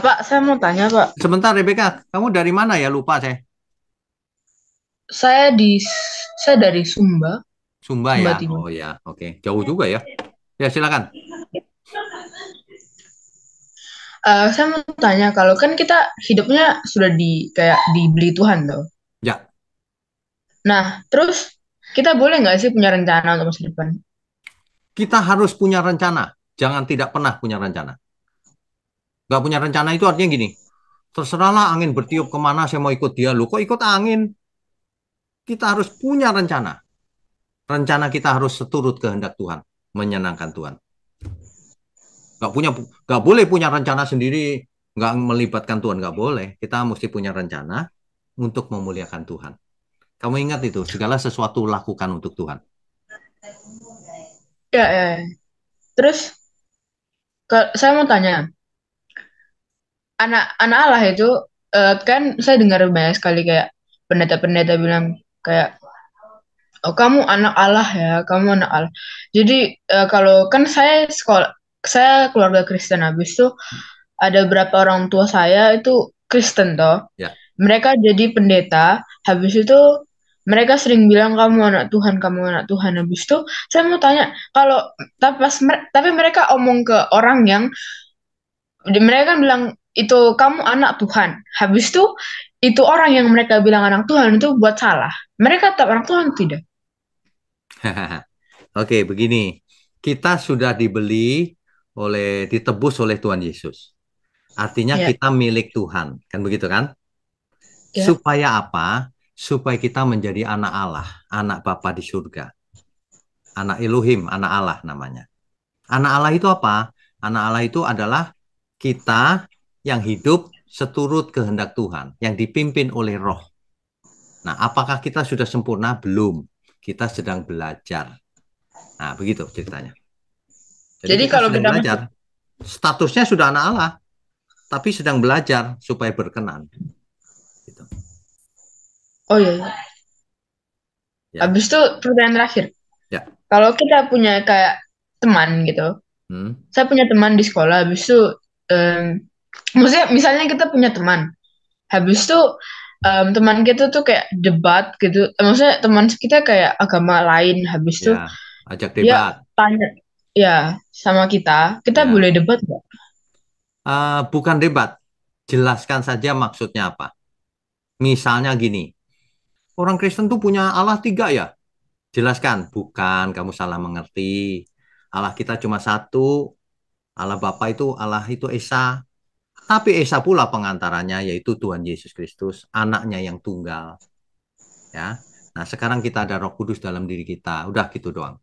Pak, saya mau tanya, Pak. Sebentar Rebecca, kamu dari mana ya? Lupa saya. Saya di saya dari Sumba, Sumba Sumba ya? Timur. Oh ya, oke. Jauh juga ya. Ya, silakan. Saya mau tanya, kalau kan kita hidupnya sudah kayak dibeli Tuhan tuh. Ya, Nah, terus kita boleh nggak sih punya rencana untuk masa depan? Kita harus punya rencana. Jangan tidak pernah punya rencana. Nggak punya rencana itu artinya gini. Terserahlah angin bertiup kemana, saya mau ikut dia. Lu kok ikut angin? Kita harus punya rencana. Rencana kita harus seturut kehendak Tuhan. Menyenangkan Tuhan. Nggak boleh punya rencana sendiri. Nggak melibatkan Tuhan. Nggak boleh. Kita mesti punya rencana untuk memuliakan Tuhan. Kamu ingat itu. Segala sesuatu lakukan untuk Tuhan. Ya, ya. Terus saya mau tanya, anak Allah itu kan saya dengar banyak sekali kayak pendeta-pendeta bilang kayak, oh kamu anak Allah ya, kamu anak Allah. Jadi kalau kan saya keluarga Kristen, habis itu ada beberapa orang tua saya itu Kristen toh. Ya. Mereka jadi pendeta, habis itu mereka sering bilang kamu anak Tuhan, kamu anak Tuhan. Habis itu saya mau tanya, kalau tapi mereka omong ke orang yang mereka kan bilang itu kamu anak Tuhan. Habis itu orang yang mereka bilang anak Tuhan itu buat salah. Mereka tetap anak Tuhan tidak? Oke, begini. Kita sudah ditebus oleh Tuhan Yesus. Artinya Ya. kita milik Tuhan. Kan begitu kan? Ya. Supaya apa? Supaya kita menjadi anak Allah, anak Bapa di surga. Anak Elohim, anak Allah namanya. Anak Allah itu apa? Anak Allah itu adalah kita yang hidup seturut kehendak Tuhan, yang dipimpin oleh Roh. Nah, apakah kita sudah sempurna? Belum. Kita sedang belajar. Nah, begitu ceritanya. Jadi kita kalau sedang kita belajar. Statusnya sudah anak Allah, tapi sedang belajar supaya berkenan. Gitu. Oh iya, iya. Ya. Habis itu pertanyaan terakhir. Ya. Kalau kita punya kayak teman gitu, saya punya teman di sekolah, habis itu maksudnya misalnya kita punya teman, habis itu teman kita tuh kayak debat gitu, maksudnya teman kita kayak agama lain, habis itu Ya, ajak dia debat. tanya ya sama kita Ya. boleh debat nggak? Bukan debat, jelaskan saja maksudnya apa. Misalnya gini, orang Kristen tuh punya Allah 3 ya? Jelaskan, bukan, kamu salah mengerti. Allah kita cuma satu, Allah Bapa itu, Allah itu Esa. Tapi Esa pula pengantarannya, yaitu Tuhan Yesus Kristus, anaknya yang tunggal. Ya. Nah, sekarang kita ada Roh Kudus dalam diri kita. Udah gitu doang.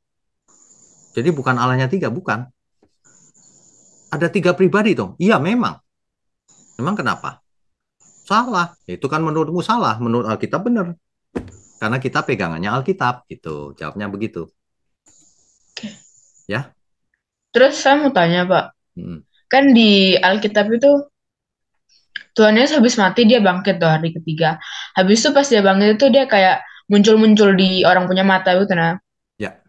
Jadi bukan Allahnya 3, bukan. Ada 3 pribadi dong. Iya, memang. Memang kenapa? Salah. Itu kan menurutmu salah. Menurut Alkitab benar. Karena kita pegangannya Alkitab. Gitu. Jawabnya begitu. Ya. Terus saya mau tanya Pak, kan di Alkitab itu Tuhan Yesus habis mati dia bangkit tuh hari ketiga. Habis itu pas dia bangkit itu dia kayak muncul-muncul di orang punya mata itu nah. Ya.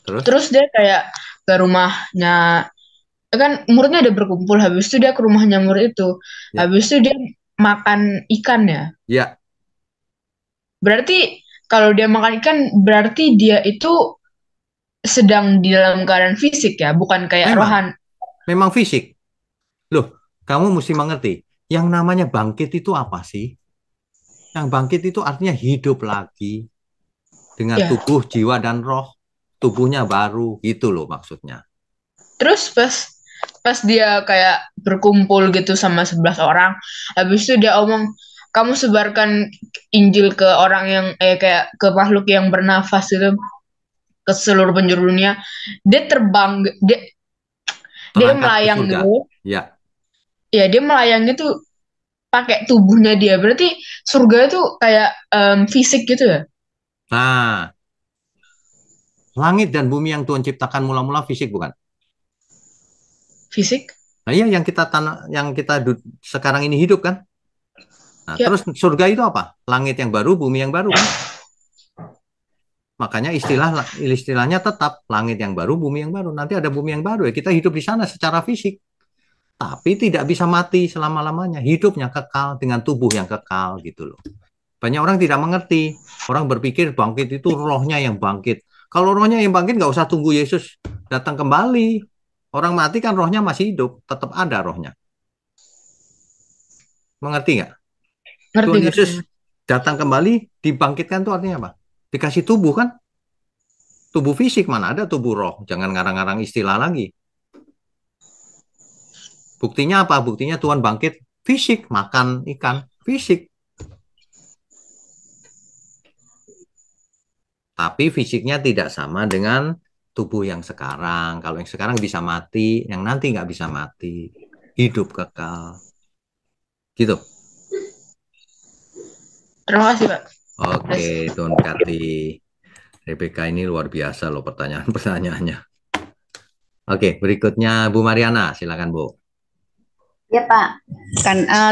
Terus dia kayak ke rumahnya, kan muridnya ada berkumpul, habis itu dia ke rumahnya murid itu. Ya. Habis itu dia makan ikan ya. Ya. Berarti kalau dia makan ikan berarti dia itu sedang di dalam keadaan fisik ya, bukan kayak rohani. Memang fisik. Loh, kamu mesti mengerti. Yang namanya bangkit itu apa sih? Yang bangkit itu artinya hidup lagi. Dengan tubuh, jiwa, dan roh. Tubuhnya baru. Gitu loh maksudnya. Terus pas dia kayak berkumpul gitu sama 11 orang, habis itu dia omong, kamu sebarkan Injil ke orang yang kayak ke makhluk yang bernafas gitu, ke seluruh penjuru dunia. Dia terbang, dia melayang gitu. Ya. Ya, dia melayang gitu pakai tubuhnya dia. Berarti surga itu kayak fisik gitu ya? Nah, langit dan bumi yang Tuhan ciptakan mula-mula fisik bukan? Fisik? Nah, iya yang kita sekarang ini hidup kan? Nah, ya. Terus surga itu apa? Langit yang baru, bumi yang baru kan? Makanya istilahnya tetap langit yang baru, bumi yang baru. Nanti ada bumi yang baru ya. Kita hidup di sana secara fisik. Tapi tidak bisa mati selama-lamanya. Hidupnya kekal dengan tubuh yang kekal gitu loh. Banyak orang tidak mengerti. Orang berpikir bangkit itu rohnya yang bangkit. Kalau rohnya yang bangkit nggak usah tunggu Yesus datang kembali. Orang mati kan rohnya masih hidup. Tetap ada rohnya. Mengerti nggak? Tuhan Yesus datang kembali, dibangkitkan itu artinya apa? Dikasih tubuh kan? Tubuh fisik, mana ada tubuh roh. Jangan ngarang-ngarang istilah lagi. Buktinya apa? Buktinya Tuhan bangkit fisik, makan ikan fisik. Tapi fisiknya tidak sama dengan tubuh yang sekarang. Kalau yang sekarang bisa mati, yang nanti nggak bisa mati. Hidup kekal. Gitu. Terima kasih, Pak. Oke, Don Kati. Rebecca ini luar biasa loh pertanyaan-pertanyaannya. Oke, berikutnya Bu Mariana, silakan Bu. Ya Pak,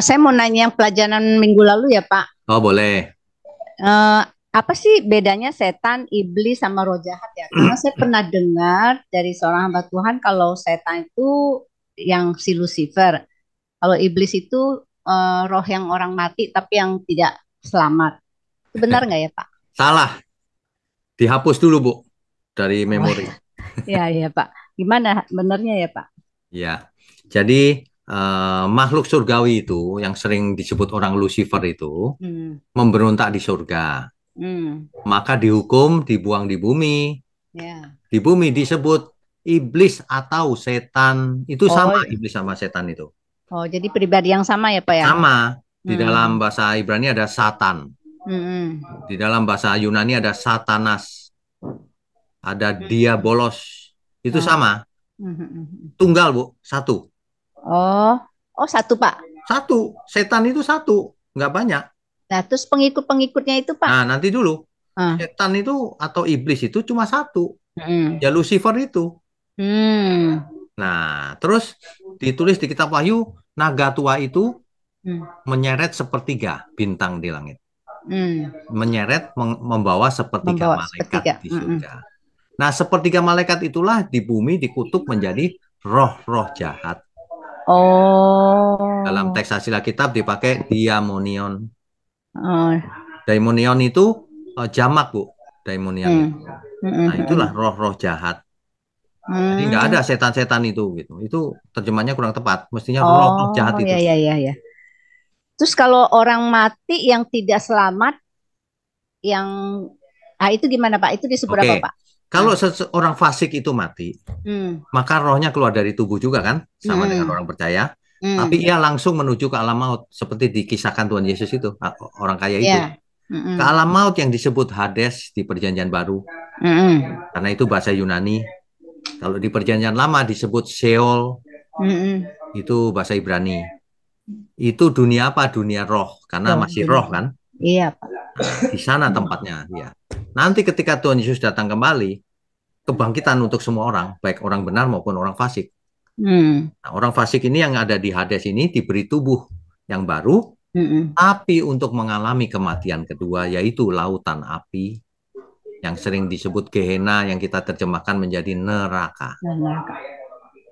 saya mau nanya yang pelajaran minggu lalu ya Pak. Oh boleh. Apa sih bedanya setan, iblis, sama roh jahat ya? Karena saya pernah dengar dari seorang hamba Tuhan kalau setan itu yang si Lucifer, kalau iblis itu roh yang orang mati tapi yang tidak selamat. Itu benar nggak ya Pak? Salah. Dihapus dulu Bu dari memori. Ya Pak. Gimana benernya ya Pak? Ya, jadi makhluk surgawi itu yang sering disebut orang Lucifer itu memberontak di surga. Maka dihukum, dibuang di bumi. Ya. Di bumi disebut iblis atau setan. Itu sama iblis sama setan itu. Oh, jadi pribadi yang sama ya Pak ya? Sama. Di dalam bahasa Ibrani ada Satan. Di dalam bahasa Yunani ada Satanas. Ada Diabolos. Itu sama. Tunggal Bu, satu. Oh satu Pak. Satu. Setan itu satu. Nggak banyak. Nah, terus pengikut-pengikutnya itu Pak? Nah, nanti dulu. Setan itu atau iblis itu cuma satu. Ya Lucifer itu. Nah, terus ditulis di kitab Wahyu, naga tua itu menyeret sepertiga bintang di langit. Menyeret, membawa sepertiga malaikat di surga. Nah, sepertiga malaikat itulah di bumi dikutuk menjadi roh-roh jahat. Dalam teks hasil kitab dipakai daimonion. Daimonion itu jamak Bu, daimonion. Nah, itulah roh-roh jahat. Jadi nggak ada setan-setan itu gitu. Itu terjemahnya kurang tepat. Mestinya roh-roh jahat itu. Iya. Terus kalau orang mati yang tidak selamat, yang itu gimana Pak? Itu disebut apa Pak? Kalau seseorang fasik itu mati, maka rohnya keluar dari tubuh juga kan, sama dengan orang percaya. Tapi ia langsung menuju ke alam maut, seperti dikisahkan Tuhan Yesus itu, orang kaya itu. Ke alam maut yang disebut Hades di Perjanjian Baru. Karena itu bahasa Yunani. Kalau di Perjanjian Lama disebut Sheol. Itu bahasa Ibrani. Itu dunia apa? Dunia roh, karena masih roh kan? Iya Pak. Di sana tempatnya, ya. Nanti ketika Tuhan Yesus datang kembali, kebangkitan untuk semua orang, baik orang benar maupun orang fasik. Nah, orang fasik ini yang ada di Hades ini diberi tubuh yang baru, tapi untuk mengalami kematian kedua, yaitu lautan api, yang sering disebut Gehenna, yang kita terjemahkan menjadi neraka.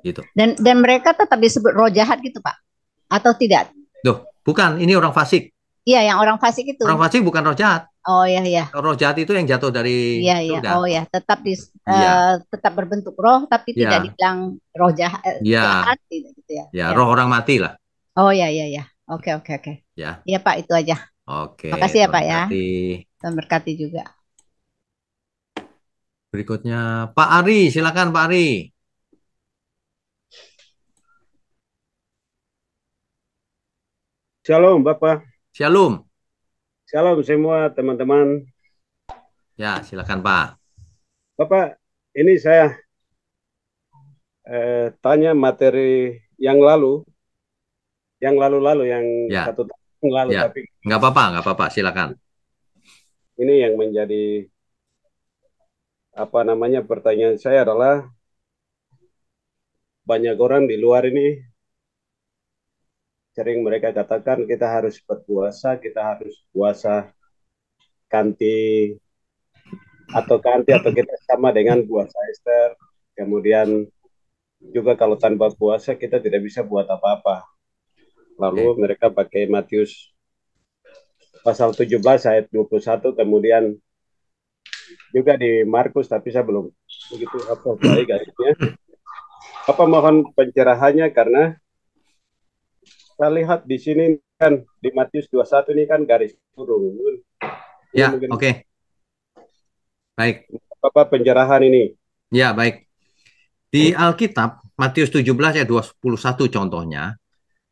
Gitu. Dan mereka tetap disebut roh jahat gitu Pak? Atau tidak? Duh, bukan, ini orang fasik. Iya, yang orang fasik itu. Orang fasik bukan roh jahat. Oh iya. Roh jahat itu yang jatuh dari surga. Oh ya, tetap tetap berbentuk roh tapi tidak dibilang roh jahat, jahat gitu ya. Ya, roh orang mati lah. Oh iya. Oke. Ya. Iya Pak, itu aja. Oke. Makasih ya Pak ya. Tuhan berkati juga. Berikutnya Pak Ari, silakan Pak Ari. Shalom Bapak. Shalom. Shalom semua teman-teman. Ya, silakan Pak. Bapak, ini saya tanya materi yang lalu yang satu tahun lalu, tapi nggak apa-apa, silakan. Ini yang menjadi pertanyaan saya adalah banyak orang di luar ini sering mereka katakan kita harus berpuasa, kita harus puasa kanti atau kita sama dengan puasa Esther. Kemudian juga kalau tanpa puasa kita tidak bisa buat apa-apa. Lalu mereka pakai Matius pasal 17 ayat 21, kemudian juga di Markus, tapi saya belum begitu hafal baik garisnya. Apa mohon pencerahannya, karena saya lihat di sini kan di Matius 21 ini kan garis turun. Ya, oke. Baik. Bapak penjarahan ini. Ya, baik. Di Alkitab, Matius 17 ayat 21 contohnya,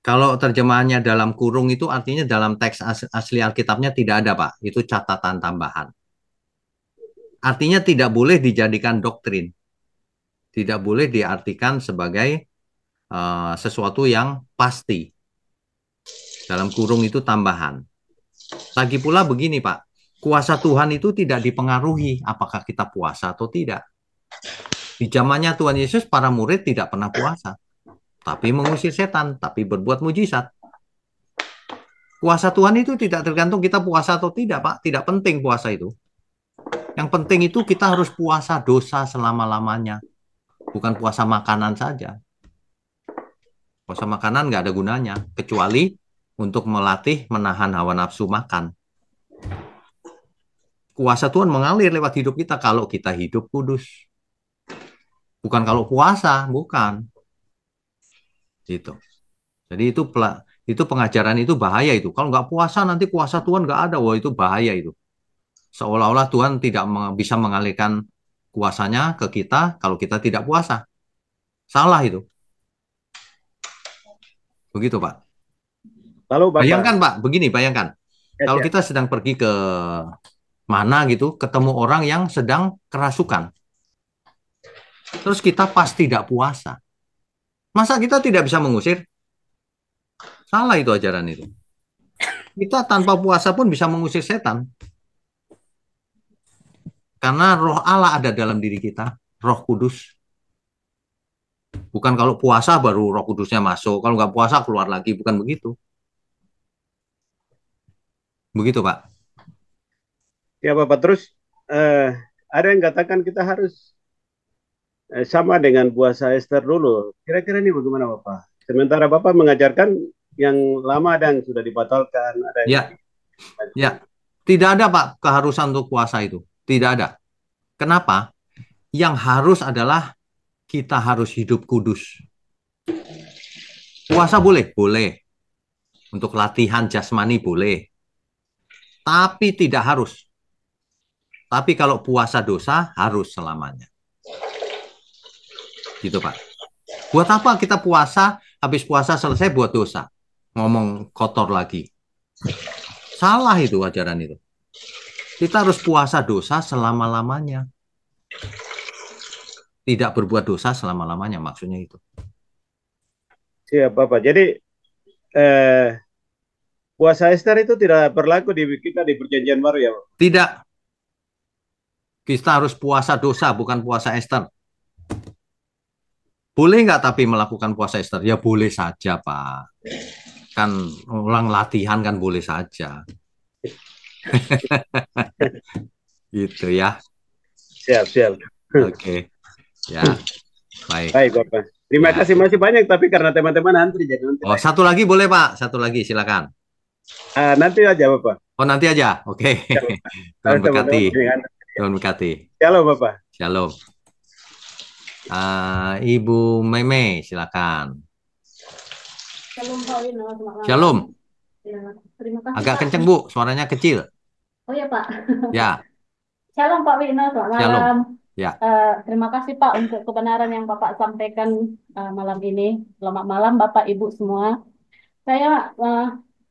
kalau terjemahannya dalam kurung itu artinya dalam teks asli Alkitabnya tidak ada, Pak. Itu catatan tambahan. Artinya tidak boleh dijadikan doktrin. Tidak boleh diartikan sebagai sesuatu yang pasti. Dalam kurung itu tambahan. Lagi pula begini, Pak. Kuasa Tuhan itu tidak dipengaruhi apakah kita puasa atau tidak. Di zamannya Tuhan Yesus, para murid tidak pernah puasa. Tapi mengusir setan, tapi berbuat mujizat. Kuasa Tuhan itu tidak tergantung kita puasa atau tidak, Pak. Tidak penting puasa itu. Yang penting itu kita harus puasa dosa selama-lamanya. Bukan puasa makanan saja. Puasa makanan nggak ada gunanya. Kecuali untuk melatih menahan hawa nafsu makan. Kuasa Tuhan mengalir lewat hidup kita kalau kita hidup kudus. Bukan kalau puasa, bukan. Gitu. Jadi itu pengajaran itu bahaya itu. Kalau nggak puasa nanti kuasa Tuhan nggak ada. Wah, itu bahaya itu. Seolah-olah Tuhan tidak bisa mengalihkan kuasanya ke kita kalau kita tidak puasa. Salah itu. Begitu, Pak. Lalu Bapak, bayangkan, Pak, begini, bayangkan. Kalau kita sedang pergi ke mana gitu, ketemu orang yang sedang kerasukan. Terus kita pas tidak puasa. Masa kita tidak bisa mengusir? Salah itu ajaran itu. Kita tanpa puasa pun bisa mengusir setan. Karena roh Allah ada dalam diri kita. Roh Kudus. Bukan kalau puasa baru Roh Kudusnya masuk. Kalau nggak puasa keluar lagi. Bukan begitu. Begitu, Pak. Ya, Bapak. Terus ada yang katakan kita harus sama dengan puasa Ester dulu. Kira-kira ini bagaimana, Bapak? Sementara Bapak mengajarkan yang lama dan sudah dibatalkan. Ada yang ya. Tidak ada, Pak, keharusan untuk puasa itu. Tidak ada. Kenapa? Yang harus adalah kita harus hidup kudus. Puasa boleh? Boleh. Untuk latihan jasmani boleh. Tapi tidak harus. Tapi kalau puasa dosa, harus selamanya. Gitu, Pak. Buat apa kita puasa, habis puasa selesai buat dosa? Ngomong kotor lagi. Salah itu ajaran itu. Kita harus puasa dosa selama-lamanya. Tidak berbuat dosa selama-lamanya, maksudnya itu. Siap, Bapak. Jadi puasa Ester itu tidak berlaku di kita di Perjanjian Baru, ya, Bapak? Tidak. Kita harus puasa dosa, bukan puasa Ester. Boleh nggak tapi melakukan puasa Ester? Ya boleh saja, Pak. Kan ulang latihan kan boleh saja. Gitu ya. Siap. Oke. Ya, baik. Baik, Bapak. Terima kasih masih banyak, tapi karena teman-teman antri jadi nanti. Oh, satu lagi boleh, Pak? Satu lagi, silakan. Nanti aja, Bapak. Oh, nanti aja. Oke. Tuhan berkati. Tuhan berkati. Shalom, Bapak. Shalom. Ibu Meme, silakan. Shalom, Pak Wino. Shalom. Ya, terima kasih, agak Pak. kenceng, Bu, suaranya kecil. Oh ya, Pak. Ya. Shalom, Pak Wino. Selamat Shalom. malam. Ya. Terima kasih, Pak, untuk kebenaran yang Bapak sampaikan malam ini. Selamat malam, Bapak, Ibu semua. Saya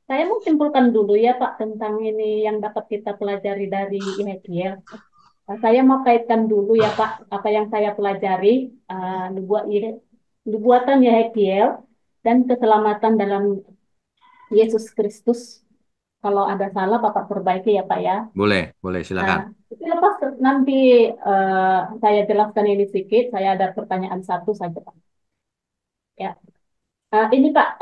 mau simpulkan dulu ya, Pak, tentang ini yang dapat kita pelajari dari Yeskiel. Saya mau kaitkan dulu ya, Pak, apa yang saya pelajari nubuatan Yeskiel dan keselamatan dalam Yesus Kristus. Kalau ada salah, Bapak perbaiki ya, Pak ya. Boleh, silakan. Lepas nanti saya jelaskan ini sedikit. Saya ada pertanyaan satu saja, Pak. Ya, ini Pak,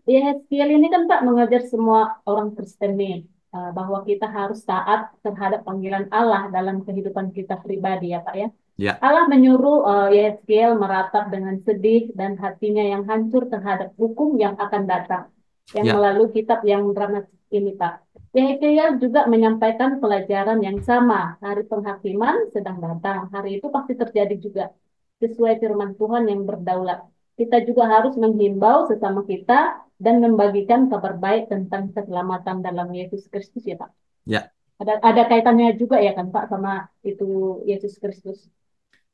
Yeskiel ini kan Pak mengajar semua orang Kristen nih bahwa kita harus taat terhadap panggilan Allah dalam kehidupan kita pribadi ya, Pak ya. Ya. Allah menyuruh Yeskiel meratap dengan sedih dan hatinya yang hancur terhadap hukum yang akan datang. Yang melalui kitab yang dramatis ini, Pak. Yeskiel juga menyampaikan pelajaran yang sama. Hari penghakiman sedang datang. Hari itu pasti terjadi juga. Sesuai firman Tuhan yang berdaulat. Kita juga harus menghimbau sesama kita dan membagikan kabar baik tentang keselamatan dalam Yesus Kristus ya, Pak. Ya. Ada kaitannya juga ya kan Pak sama itu Yesus Kristus.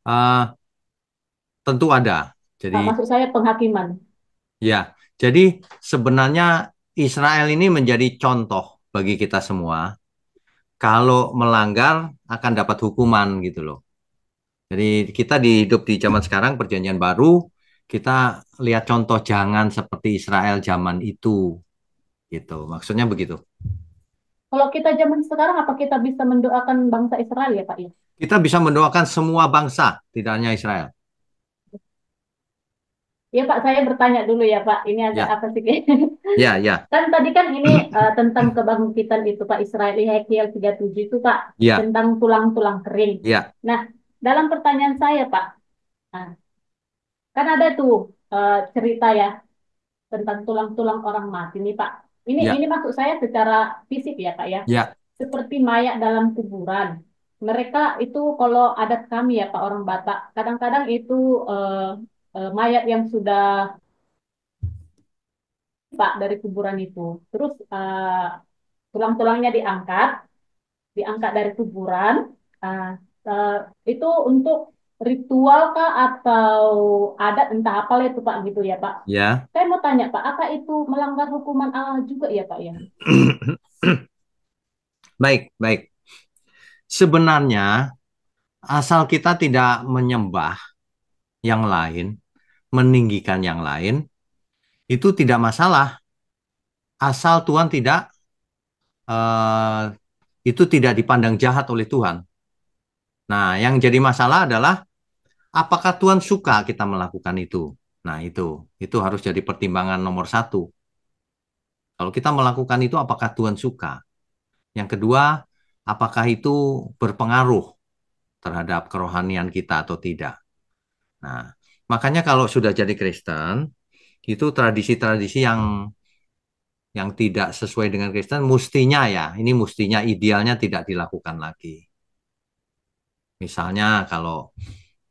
Ah, tentu ada. Jadi Pak, maksud saya penghakiman. ya, jadi sebenarnya Israel ini menjadi contoh bagi kita semua. Kalau melanggar akan dapat hukuman gitu loh. Jadi kita hidup di zaman sekarang perjanjian baru, kita lihat contoh jangan seperti Israel zaman itu gitu. Maksudnya begitu. Kalau kita zaman sekarang, apa kita bisa mendoakan bangsa Israel ya Pak ya? Kita bisa mendoakan semua bangsa, tidak hanya Israel. Ya Pak, saya bertanya dulu ya Pak. Ini agak Ya, apa sih? ya, ya, Kan tadi kan ini tentang kebangkitan itu Pak Israel Yeskiel 37 itu Pak ya, tentang tulang-tulang kering. ya, Nah, dalam pertanyaan saya Pak, nah, kan ada tuh cerita ya tentang tulang-tulang orang mati nih Pak. Ini ya, maksud saya secara fisik ya Pak ya. ya, Seperti mayat dalam kuburan. Mereka itu kalau adat kami ya Pak orang Batak, kadang-kadang itu mayat yang sudah Pak dari kuburan itu. Terus tulang-tulangnya diangkat dari kuburan. Uh, uh, itu untuk ritual kah atau adat entah apa lah itu Pak gitu ya Pak. ya. Saya mau tanya Pak, apa itu melanggar hukuman Allah juga ya Pak ya? Baik, baik. Sebenarnya asal kita tidak menyembah yang lain, meninggikan yang lain, itu tidak masalah. Asal Tuhan tidak eh, itu tidak dipandang jahat oleh Tuhan. Nah, yang jadi masalah adalah apakah Tuhan suka kita melakukan itu. Nah, itu harus jadi pertimbangan nomor satu. Kalau kita melakukan itu, apakah Tuhan suka? Yang kedua, apakah itu berpengaruh terhadap kerohanian kita atau tidak? Nah, makanya kalau sudah jadi Kristen, itu tradisi-tradisi yang tidak sesuai dengan Kristen, mestinya ya, ini mestinya idealnya tidak dilakukan lagi. Misalnya kalau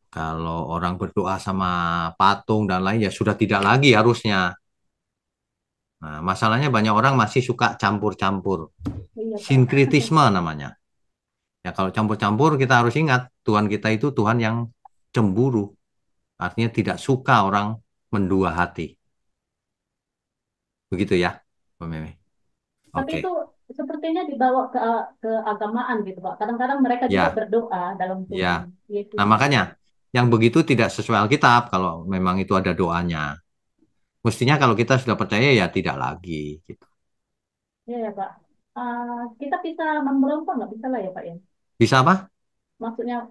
kalau orang berdoa sama patung dan lain ya sudah tidak lagi harusnya. Nah, masalahnya banyak orang masih suka campur-campur. Iya Pak. Sinkritisme namanya. Ya kalau campur-campur kita harus ingat Tuhan kita itu Tuhan yang cemburu. Artinya tidak suka orang mendua hati. Begitu ya, Mbak Meme. Tapi Oke. itu sepertinya dibawa ke agamaan gitu Pak. Kadang-kadang mereka juga Ya, berdoa dalam Tuhan ya. Yesus Nah, gitu. makanya yang begitu tidak sesuai Alkitab kalau memang itu ada doanya. Mestinya kalau kita sudah percaya ya tidak lagi gitu. Iya ya Pak. Kita bisa memberitahu nggak bisa lah ya Pak ya. Bisa apa? Maksudnya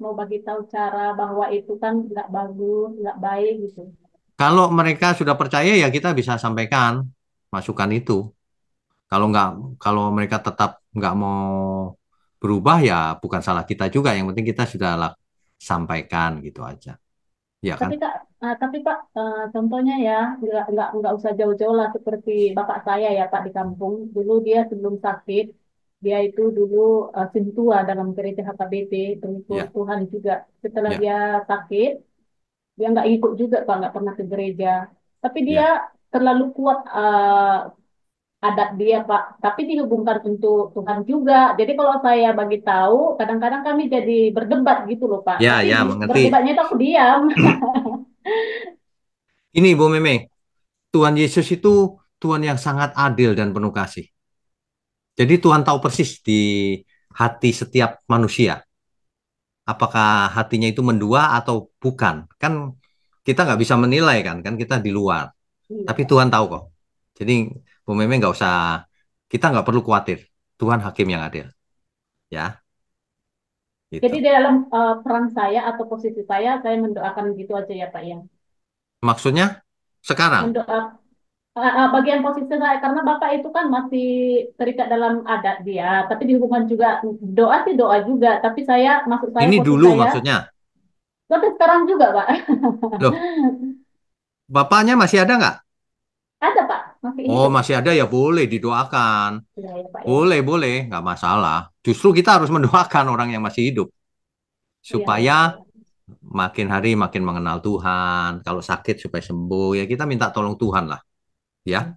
mau bagi tahu cara bahwa itu kan nggak bagus, nggak baik gitu. Kalau mereka sudah percaya ya kita bisa sampaikan masukan itu. Kalau nggak, kalau mereka tetap nggak mau berubah ya bukan salah kita juga. Yang penting kita sudah sampaikan gitu aja. Ya kan? Tapi Kak, tapi Pak, contohnya ya nggak usah jauh-jauh lah seperti bapak saya ya Pak di kampung. Dulu dia sebelum sakit, dia itu dulu sintua dalam gereja HKBP, pengikut Ya, Tuhan juga. Setelah ya, dia sakit, dia nggak ikut juga Pak, nggak pernah ke gereja. Tapi dia ya. terlalu kuat adat dia Pak, tapi dihubungkan untuk Tuhan juga. Jadi kalau saya bagi tahu, kadang-kadang kami jadi berdebat gitu loh Pak. Ya, Tapi ya, mengerti. berdebatnya itu aku diam. Ini Bu Meme, Tuhan Yesus itu Tuhan yang sangat adil dan penuh kasih. Jadi Tuhan tahu persis di hati setiap manusia. Apakah hatinya itu mendua atau bukan? Kan kita nggak bisa menilai kan kita di luar. Iya, Tapi Pak. Tuhan tahu kok. Jadi Bu Meme nggak usah, kita nggak perlu khawatir. Tuhan hakim yang adil, ya, Jadi gitu. di dalam peran saya atau posisi saya mendoakan gitu aja ya Pak ya. Maksudnya sekarang, Mendoa bagian posisi saya karena Bapak itu kan masih terikat dalam adat dia, tapi di hubungan juga doa sih doa juga, tapi maksud saya ini posisi dulu saya, maksudnya. tapi sekarang juga Pak. Loh, bapaknya masih ada nggak? Ada Pak, masih Oh, hidup. masih ada ya boleh didoakan. Ya, ya Pak ya. Boleh, boleh, nggak masalah. Justru kita harus mendoakan orang yang masih hidup Iya ya supaya Pak ya. makin hari makin mengenal Tuhan. Kalau sakit supaya sembuh, ya kita minta tolong Tuhan lah, ya.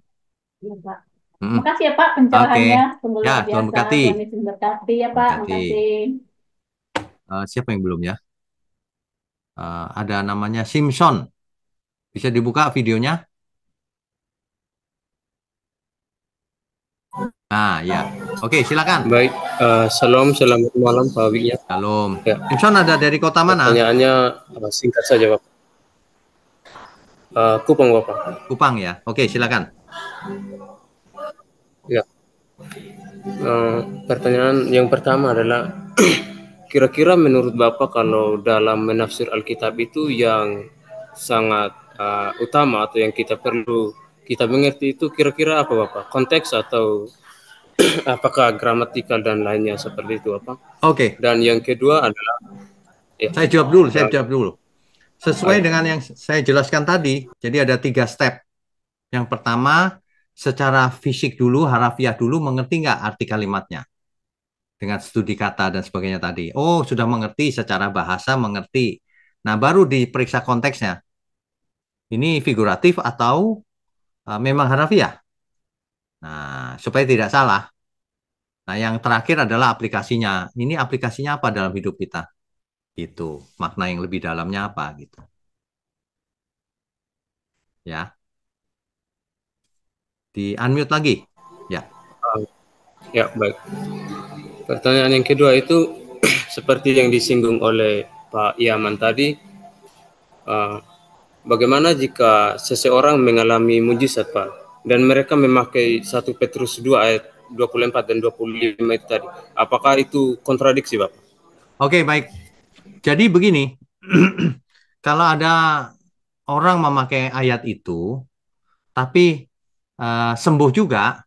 Iya Pak. Makasih ya Pak Oke. pencerahannya, sungguh Ya, luar Tuhan biasa. berkati. Tuhan Yesus berkati ya Tuhan Pak, berkati. makasih. Siapa yang belum ya? Ada namanya Simpson. Bisa dibuka videonya? Nah, ya. Oke, silakan. Baik, salam, selamat malam Pak Wiyah. Shalom. Ya, Simpson ada dari kota mana? pertanyaannya singkat saja Bapak. Kupang Bapak. Kupang ya. Oke, silakan. Ya, pertanyaan yang pertama adalah kira-kira menurut Bapak kalau dalam menafsir Alkitab itu yang sangat utama atau yang kita perlu kita mengerti itu kira-kira apa Bapak? Konteks atau apakah gramatikal dan lainnya seperti itu Bapak? Oke. Dan yang kedua adalah ya, Saya jawab dulu. Sesuai dengan yang saya jelaskan tadi, jadi ada 3 step. Yang pertama, secara fisik dulu, harafiah dulu, mengerti nggak arti kalimatnya? Dengan studi kata dan sebagainya tadi. Oh, sudah mengerti secara bahasa, mengerti. Nah, baru diperiksa konteksnya. Ini figuratif atau memang harafiah? Nah, supaya tidak salah. Nah, yang terakhir adalah aplikasinya. Ini aplikasinya apa dalam hidup kita? Itu makna yang lebih dalamnya apa gitu. Ya. Di unmute lagi. Ya. Ya, baik. Pertanyaan yang kedua itu seperti yang disinggung oleh Pak Yaman tadi, bagaimana jika seseorang mengalami mujizat Pak dan mereka memakai 1 Petrus 2 ayat 24 dan 25 itu tadi, apakah itu kontradiksi Bapak? Oke, baik. Jadi begini, kalau ada orang memakai ayat itu, tapi sembuh juga,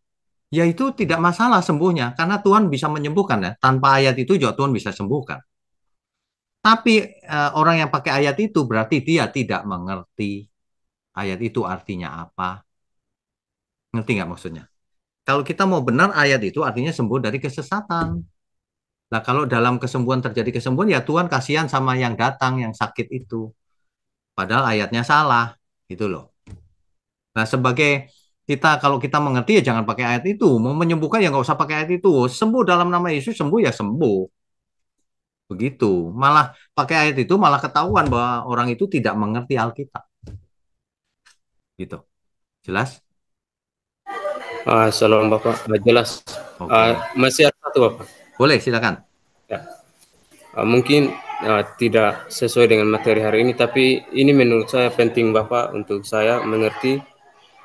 ya itu tidak masalah sembuhnya, karena Tuhan bisa menyembuhkan ya. Tanpa ayat itu juga Tuhan bisa sembuhkan. Tapi orang yang pakai ayat itu berarti dia tidak mengerti ayat itu artinya apa. Ngerti nggak maksudnya? Kalau kita mau benar ayat itu artinya sembuh dari kesesatan. Nah, kalau dalam kesembuhan terjadi kesembuhan, ya Tuhan kasihan sama yang datang, yang sakit itu. Padahal ayatnya salah, gitu loh. Nah, sebagai kita, kalau kita mengerti ya jangan pakai ayat itu. Mau menyembuhkan ya nggak usah pakai ayat itu. Sembuh dalam nama Yesus, sembuh ya sembuh. Begitu. Malah pakai ayat itu malah ketahuan bahwa orang itu tidak mengerti Alkitab. Gitu. Jelas? Salam Bapak, jelas. Masih ada satu Bapak. Boleh, silakan. Ya. Mungkin tidak sesuai dengan materi hari ini, tapi ini menurut saya penting Bapak untuk saya mengerti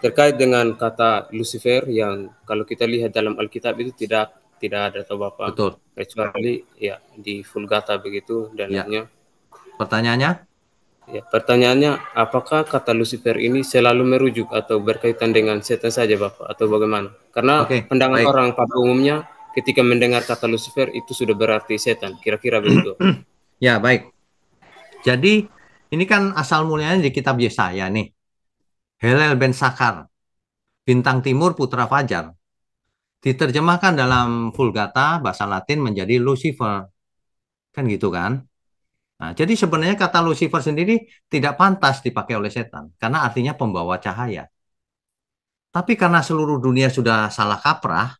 terkait dengan kata Lucifer yang kalau kita lihat dalam Alkitab itu tidak ada atau Bapak. Betul. Kecuali ya di Vulgata begitu dan lainnya. Pertanyaannya? Ya, pertanyaannya apakah kata Lucifer ini selalu merujuk atau berkaitan dengan setan saja Bapak atau bagaimana? Karena pandangan orang pada umumnya ketika mendengar kata Lucifer itu sudah berarti setan, kira-kira begitu. Ya, baik. Jadi ini kan asal mulanya di kitab Yesaya nih. Helel ben Sakar, bintang timur putra fajar. Diterjemahkan dalam Vulgata bahasa Latin menjadi Lucifer. Kan gitu kan? Nah, jadi sebenarnya kata Lucifer sendiri tidak pantas dipakai oleh setan karena artinya pembawa cahaya. Tapi karena seluruh dunia sudah salah kaprah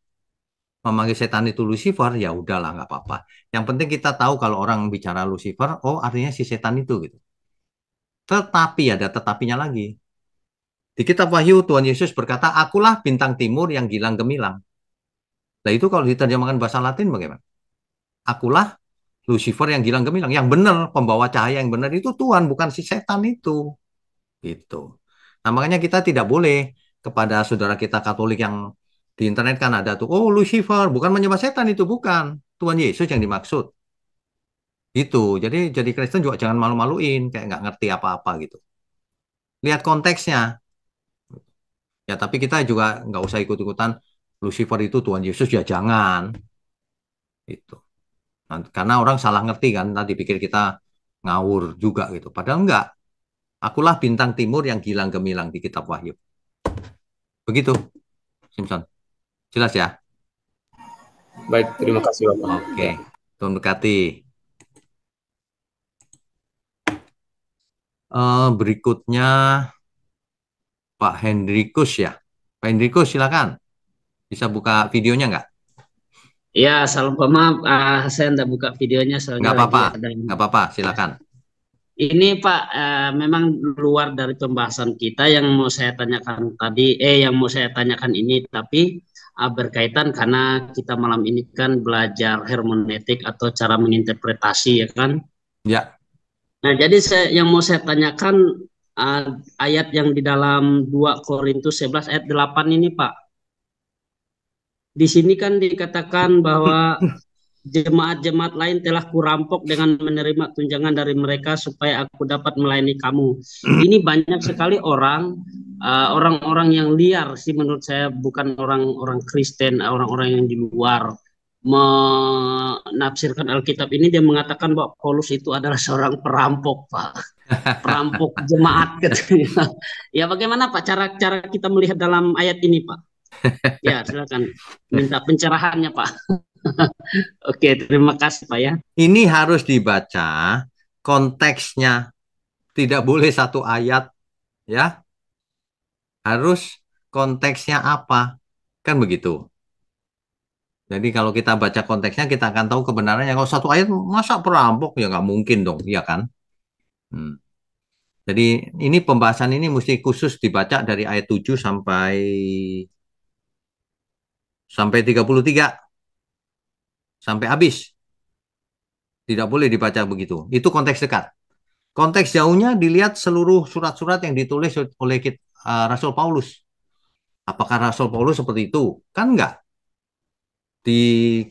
memanggil setan itu Lucifer, ya udahlah nggak apa-apa. Yang penting kita tahu kalau orang bicara Lucifer, oh artinya si setan itu gitu. Tetapi ada tetapinya lagi. Di kitab Wahyu Tuhan Yesus berkata, "Akulah bintang timur yang gilang gemilang." Nah itu kalau diterjemahkan bahasa Latin bagaimana? Akulah Lucifer yang gilang gemilang. Yang benar, pembawa cahaya yang benar itu Tuhan, bukan si setan itu. Gitu. Nah, makanya kita tidak boleh kepada saudara kita Katolik yang di internet kan ada tuh, oh Lucifer, bukan menyembah setan itu, bukan. Tuhan Yesus yang dimaksud. Gitu. Jadi Kristen juga jangan malu-maluin, kayak nggak ngerti apa-apa gitu. Lihat konteksnya. Ya, tapi kita juga nggak usah ikut-ikutan Lucifer itu Tuhan Yesus, ya jangan. Itu. Nah, karena orang salah ngerti kan, tadi pikir kita ngawur juga gitu. Padahal enggak. Akulah bintang timur yang gilang gemilang di kitab Wahyu. Begitu, Simpson. Jelas ya? Baik, terima kasih Bapak. Oke, Tuhan berkati. Berikutnya Pak Hendrikus ya. Pak Hendrikus silakan. Bisa buka videonya nggak? Ya, salam pemaaf, saya nggak buka videonya soalnya Nggak lagi apa-apa, ada ini. nggak apa-apa, silakan. Ini Pak, memang luar dari pembahasan kita yang mau saya tanyakan tadi, yang mau saya tanyakan ini, tapi berkaitan karena kita malam ini kan belajar hermeneutik atau cara menginterpretasi, ya kan? Ya. Nah, jadi yang mau saya tanyakan ayat yang di dalam 2 Korintus 11 ayat 8 ini, Pak. Di sini kan dikatakan bahwa jemaat-jemaat lain telah kurampok dengan menerima tunjangan dari mereka supaya aku dapat melayani kamu. Ini banyak sekali orang-orang yang liar sih menurut saya, bukan orang-orang Kristen, orang-orang yang di luar menafsirkan Alkitab ini. Dia mengatakan bahwa Paulus itu adalah seorang perampok, Pak. Perampok jemaat katanya. Ya, bagaimana Pak cara kita melihat dalam ayat ini, Pak? Ya, silakan minta pencerahannya, Pak. Oke, terima kasih Pak ya. Ini harus dibaca konteksnya, tidak boleh satu ayat, ya. Harus konteksnya apa, kan begitu. Jadi kalau kita baca konteksnya, kita akan tahu kebenarannya. Kalau satu ayat, masa perampok? Ya nggak mungkin dong, ya kan? Jadi ini pembahasan ini mesti khusus dibaca dari ayat 7 sampai 33. Sampai habis. Tidak boleh dibaca begitu. Itu konteks dekat. Konteks jauhnya dilihat seluruh surat-surat yang ditulis oleh Rasul Paulus. Apakah Rasul Paulus seperti itu? Kan enggak. Di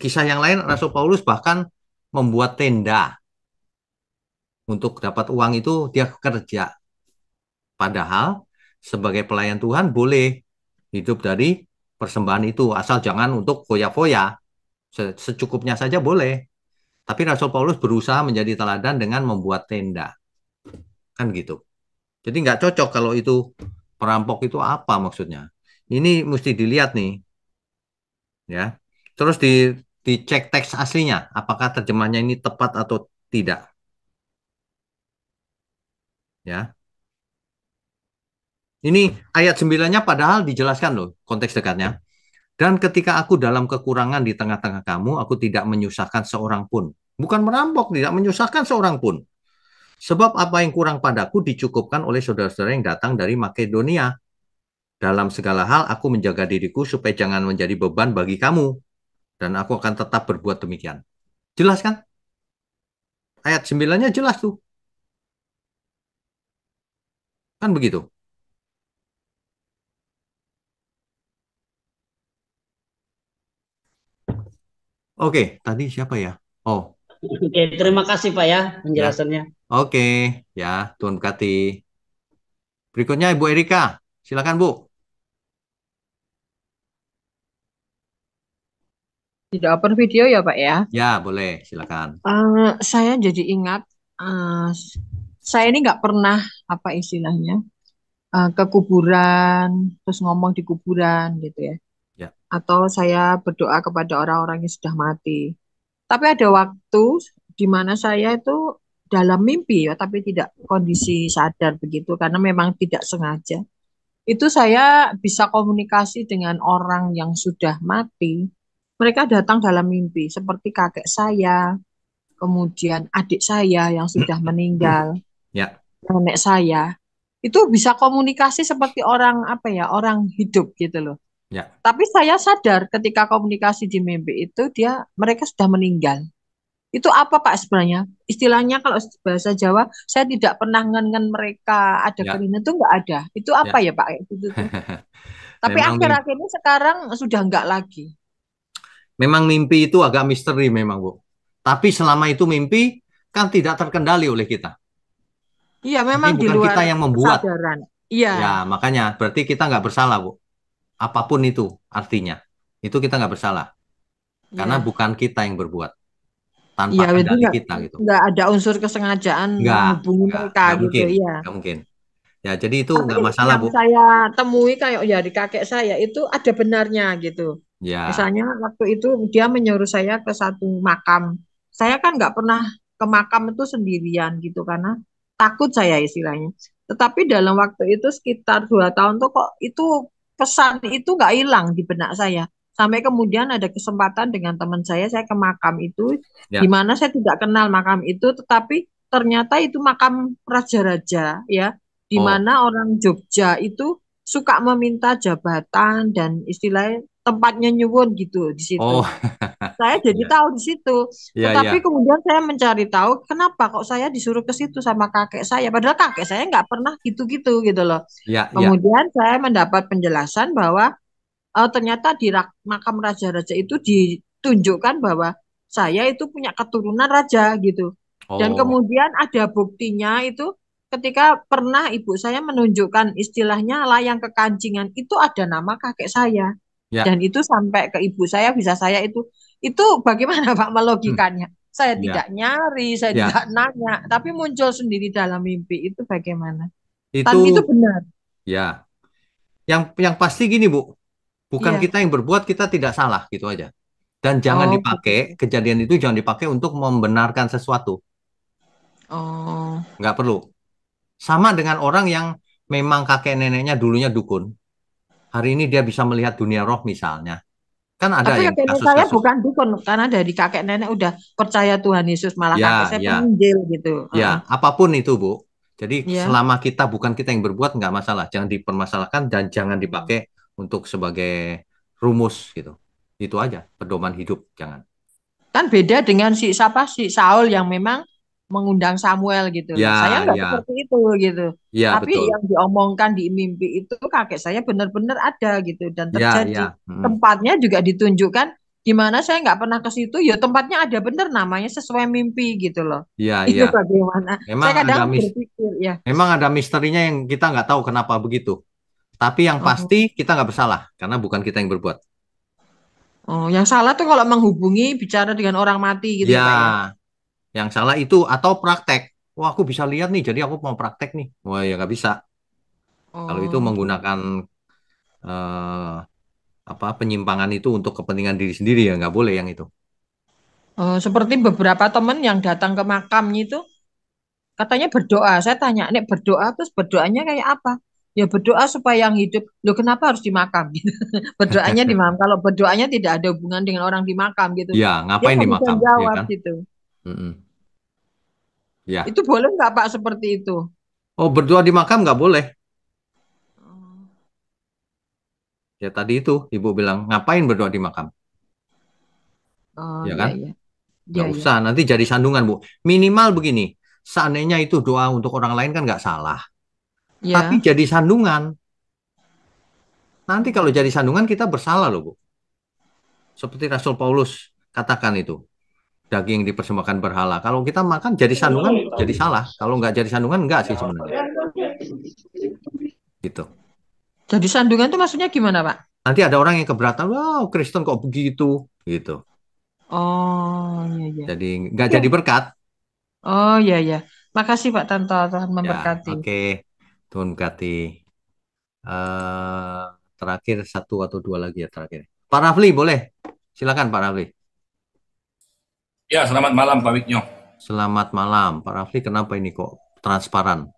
kisah yang lain, Rasul Paulus bahkan membuat tenda. Untuk dapat uang itu dia kerja. Padahal sebagai pelayan Tuhan boleh hidup dari persembahan itu. Asal jangan untuk foya-foya. Secukupnya saja boleh. Tapi Rasul Paulus berusaha menjadi teladan dengan membuat tenda. Kan gitu. Jadi nggak cocok kalau itu perampok itu apa maksudnya. Ini mesti dilihat nih. Ya. Terus dicek teks aslinya. Apakah terjemahnya ini tepat atau tidak. Ya. Ini ayat 9-nya padahal dijelaskan loh konteks dekatnya. Dan ketika aku dalam kekurangan di tengah-tengah kamu, aku tidak menyusahkan seorang pun. Bukan merampok, tidak menyusahkan seorang pun. Sebab apa yang kurang padaku dicukupkan oleh saudara-saudara yang datang dari Makedonia. Dalam segala hal aku menjaga diriku supaya jangan menjadi beban bagi kamu. Dan aku akan tetap berbuat demikian. Jelas kan? Ayat 9-nya jelas tuh. Kan begitu. Oke, tadi siapa ya? Oh. Oke, terima kasih Pak ya penjelasannya. Ya. Oke, ya, Tuhan berkati. Berikutnya Ibu Erika, silakan Bu. Tidak open video ya Pak ya? Ya, boleh, silakan. Saya jadi ingat, saya ini nggak pernah apa istilahnya ke kuburan, terus ngomong di kuburan gitu ya. Atau saya berdoa kepada orang-orang yang sudah mati. Tapi ada waktu di mana saya itu dalam mimpi ya, tapi tidak kondisi sadar begitu karena memang tidak sengaja. Itu saya bisa komunikasi dengan orang yang sudah mati. Mereka datang dalam mimpi seperti kakek saya, kemudian adik saya yang sudah meninggal, nenek saya. Itu bisa komunikasi seperti orang apa ya, orang hidup gitu loh. Ya. Tapi saya sadar ketika komunikasi di mimpi itu mereka sudah meninggal. Itu apa Pak sebenarnya? Istilahnya kalau bahasa Jawa, saya tidak pernah ngen mereka ada kelina itu nggak ada. Itu apa ya Pak? Itu tuh. Tapi akhir-akhir ini sekarang sudah nggak lagi. Memang mimpi itu agak misteri memang Bu. Tapi selama itu mimpi kan tidak terkendali oleh kita. Iya memang bukan di luar kita yang membuat. kesadaran. Iya. Ya makanya berarti kita nggak bersalah Bu. Apapun itu artinya, itu kita nggak bersalah, karena bukan kita yang berbuat, tanpa kendali kita gitu. Nggak ada unsur kesengajaan menghubungi mereka gitu mungkin, ya. Nggak mungkin. Ya jadi itu nggak masalah yang Bu. Saya temui kayak ya di kakek saya itu ada benarnya gitu. Ya. Misalnya waktu itu dia menyuruh saya ke satu makam. Saya kan nggak pernah ke makam itu sendirian gitu karena takut saya istilahnya. Tetapi dalam waktu itu sekitar 2 tahun tuh kok itu pesan itu nggak hilang di benak saya. Sampai kemudian ada kesempatan dengan teman saya ke makam itu, Ya. di mana saya tidak kenal makam itu, tetapi ternyata itu makam raja-raja, ya, di Oh, mana orang Jogja itu suka meminta jabatan dan istilahnya tempatnya nyuwun gitu di oh, situ. Saya jadi ya, tahu di situ. ya, Tetapi ya, kemudian saya mencari tahu kenapa kok saya disuruh ke situ sama kakek saya. Padahal kakek saya nggak pernah gitu-gitu gitu loh. ya, ya. Kemudian saya mendapat penjelasan bahwa ternyata di makam raja-raja itu ditunjukkan bahwa saya itu punya keturunan raja gitu. Dan Oh, kemudian ada buktinya itu ketika pernah ibu saya menunjukkan istilahnya layang kekancingan itu ada nama kakek saya. ya, Dan itu sampai ke ibu saya bisa saya itu bagaimana Pak melogikanya? Saya ya, tidak nyari, saya ya. tidak nanya, tapi muncul sendiri dalam mimpi itu bagaimana? Itu, Dan itu benar. ya. Yang pasti gini, Bu. Bukan Iya. kita yang berbuat, kita tidak salah, gitu aja. Dan jangan Oh, dipakai, begitu. kejadian itu jangan dipakai untuk membenarkan sesuatu. Oh, Nggak perlu. Sama dengan orang yang memang kakek neneknya dulunya dukun. Hari ini dia bisa melihat dunia roh misalnya. Kan ada tapi yang kakek nenek saya kasus-kasus. bukan dukun karena dari kakek nenek udah percaya Tuhan Yesus, malah kakek Ya, saya ya, penginjil gitu. ya. Apapun itu, Bu. Jadi Ya. selama bukan kita yang berbuat, nggak masalah. Jangan dipermasalahkan dan jangan dipakai untuk sebagai rumus gitu. Itu aja, pedoman hidup. Jangan. Kan beda dengan si Saul yang memang mengundang Samuel gitu loh. Saya Ya, nggak ya, seperti itu gitu. ya, Tapi betul. yang diomongkan di mimpi itu kakek saya benar-benar ada gitu dan Ya, terjadi. ya. Tempatnya juga ditunjukkan di mana saya nggak pernah ke situ, ya tempatnya ada benar namanya sesuai mimpi gitu loh. Ya, Itu ya. bagaimana? Memang Saya kadang ada berpikir ya. memang ada misterinya yang kita nggak tahu kenapa begitu. Tapi yang Oh, pasti kita nggak bersalah karena bukan kita yang berbuat. oh, yang salah tuh kalau menghubungi bicara dengan orang mati gitu ya Pak ya. Ya, yang salah itu atau praktek. Wah, aku bisa lihat nih, jadi aku mau praktek nih. Wah, ya nggak bisa. Kalau itu Oh, menggunakan eh, penyimpangan itu untuk kepentingan diri sendiri ya nggak boleh yang itu. seperti beberapa teman yang datang ke makamnya itu katanya berdoa. Saya tanya, nek berdoa terus berdoanya kayak apa? Ya berdoa supaya yang hidup. Loh kenapa harus di makam? Gitu. Berdoanya di makam. Kalau berdoanya tidak ada hubungan dengan orang di makam gitu. Ya, Dia ngapain nggak di bisa makam, ya jawab kan? gitu. Mm-mm. Ya. Itu boleh nggak Pak seperti itu? Oh, berdoa di makam nggak boleh. Ya tadi itu ibu bilang ngapain berdoa di makam, Oh ya iya kan? iya. Iya Nggak iya. usah, nanti jadi sandungan, Bu. Minimal begini, seandainya itu doa untuk orang lain kan nggak salah. Tapi Ya. jadi sandungan. Nanti kalau jadi sandungan kita bersalah loh, Bu. Seperti Rasul Paulus katakan itu, daging dipersembahkan berhala. Kalau kita makan jadi sandungan, jadi salah. Kalau nggak jadi sandungan, nggak sih sebenarnya. Gitu. Jadi sandungan itu maksudnya gimana Pak? Nanti ada orang yang keberatan, wow Kristen kok begitu, gitu. Oh iya iya. Jadi nggak jadi berkat. Oh iya iya. Makasih Pak Tanto, Tuhan Ya, memberkati. oke. Tuhan berkati. Terakhir satu atau dua lagi ya terakhir. Pak Rafli boleh, silakan Pak Rafli. Ya, selamat malam Pak Wiknyo. Selamat malam, Pak Rafli. Kenapa ini kok transparan?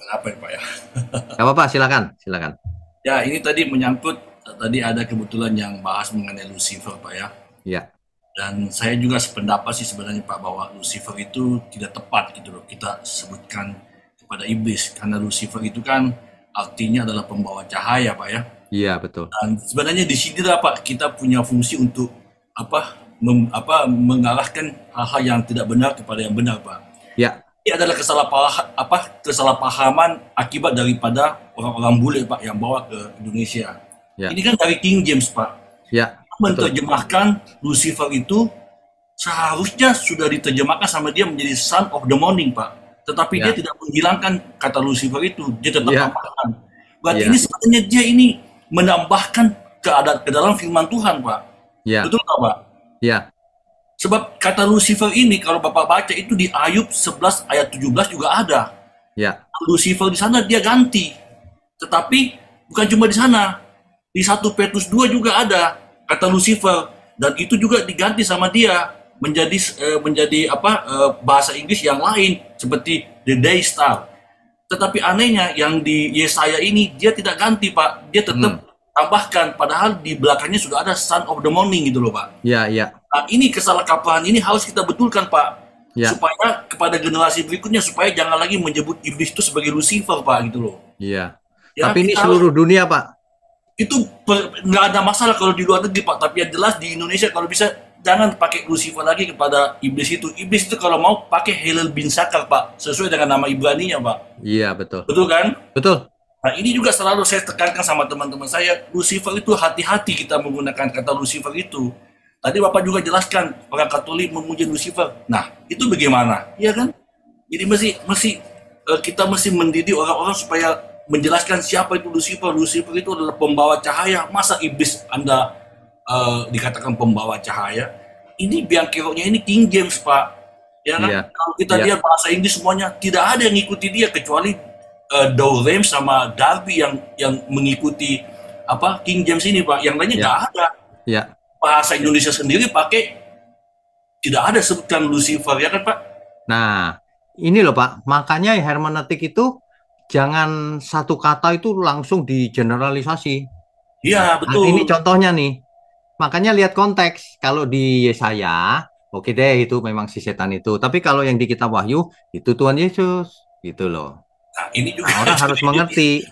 Kenapa ya Pak ya? Gak apa-apa, silakan, silakan. Ya, ini tadi menyangkut tadi ada kebetulan yang bahas mengenai Lucifer Pak ya. Ya. Dan saya juga sependapat sih sebenarnya Pak bahwa Lucifer itu tidak tepat gitu loh kita sebutkan kepada iblis karena Lucifer itu kan artinya adalah pembawa cahaya Pak ya. Iya betul. Dan sebenarnya di sini Pak kita punya fungsi untuk mengarahkan hal-hal yang tidak benar kepada yang benar Pak. Ya. Ini adalah kesalahpahaman akibat daripada orang-orang bule Pak yang bawa ke Indonesia. Ya. Ini kan dari King James Pak. Ya. Menerjemahkan Lucifer itu seharusnya sudah diterjemahkan sama dia menjadi son of the morning Pak. Tetapi dia tidak menghilangkan kata Lucifer itu, dia tetap tambahkan. Berarti ini sebenarnya dia ini menambahkan ke dalam firman Tuhan Pak. Ya. Betul nggak Pak? Ya. Sebab kata Lucifer ini kalau Bapak baca itu di Ayub 11 ayat 17 juga ada. Ya. Lucifer di sana dia ganti. Tetapi bukan cuma di sana. Di 1 Petrus 2 juga ada kata Lucifer dan itu juga diganti sama dia menjadi bahasa Inggris yang lain seperti the day star. Tetapi anehnya yang di Yesaya ini dia tidak ganti Pak. Dia tetap tambahkan, padahal di belakangnya sudah ada Son of the Morning gitu loh Pak. Ya, ya. Nah, ini kesalahkaprahan ini harus kita betulkan Pak, Ya. supaya kepada generasi berikutnya supaya jangan lagi menyebut iblis itu sebagai Lucifer Pak gitu loh. Iya. Ya, Tapi ini kita seluruh dunia Pak. itu nggak ada masalah kalau di luar negeri Pak, tapi yang jelas di Indonesia kalau bisa jangan pakai Lucifer lagi kepada iblis itu. Iblis itu kalau mau pakai Helel bin Sakar Pak, sesuai dengan nama Ibraninya Pak. Iya, betul. Betul kan? Betul. Nah, ini juga selalu saya tekankan sama teman-teman saya, Lucifer itu hati-hati kita menggunakan kata Lucifer itu. Tadi Bapak juga jelaskan, orang Katolik memuji Lucifer. Nah, itu bagaimana? Iya kan? Jadi kita mesti mendidik orang-orang supaya menjelaskan siapa itu Lucifer. Lucifer itu adalah pembawa cahaya. Masa iblis Anda dikatakan pembawa cahaya? Ini biang keroknya ini King James, Pak. Ya kan? Iya. Kalau kita Iya. lihat bahasa Inggris semuanya, tidak ada yang ngikuti dia kecuali Durham sama Darby yang mengikuti King James ini Pak, yang lainnya nggak ada. Ya. Bahasa Indonesia sendiri pakai tidak ada sebutkan Lucifer ya kan Pak? Nah, ini loh Pak, makanya hermeneutik itu jangan satu kata itu langsung digeneralisasi. Iya betul. Ini contohnya nih, makanya lihat konteks. Kalau di Yesaya, oke deh itu memang si setan itu. Tapi kalau yang di kitab Wahyu itu Tuhan Yesus, gitu loh. Nah, ini juga Orang harus mengerti.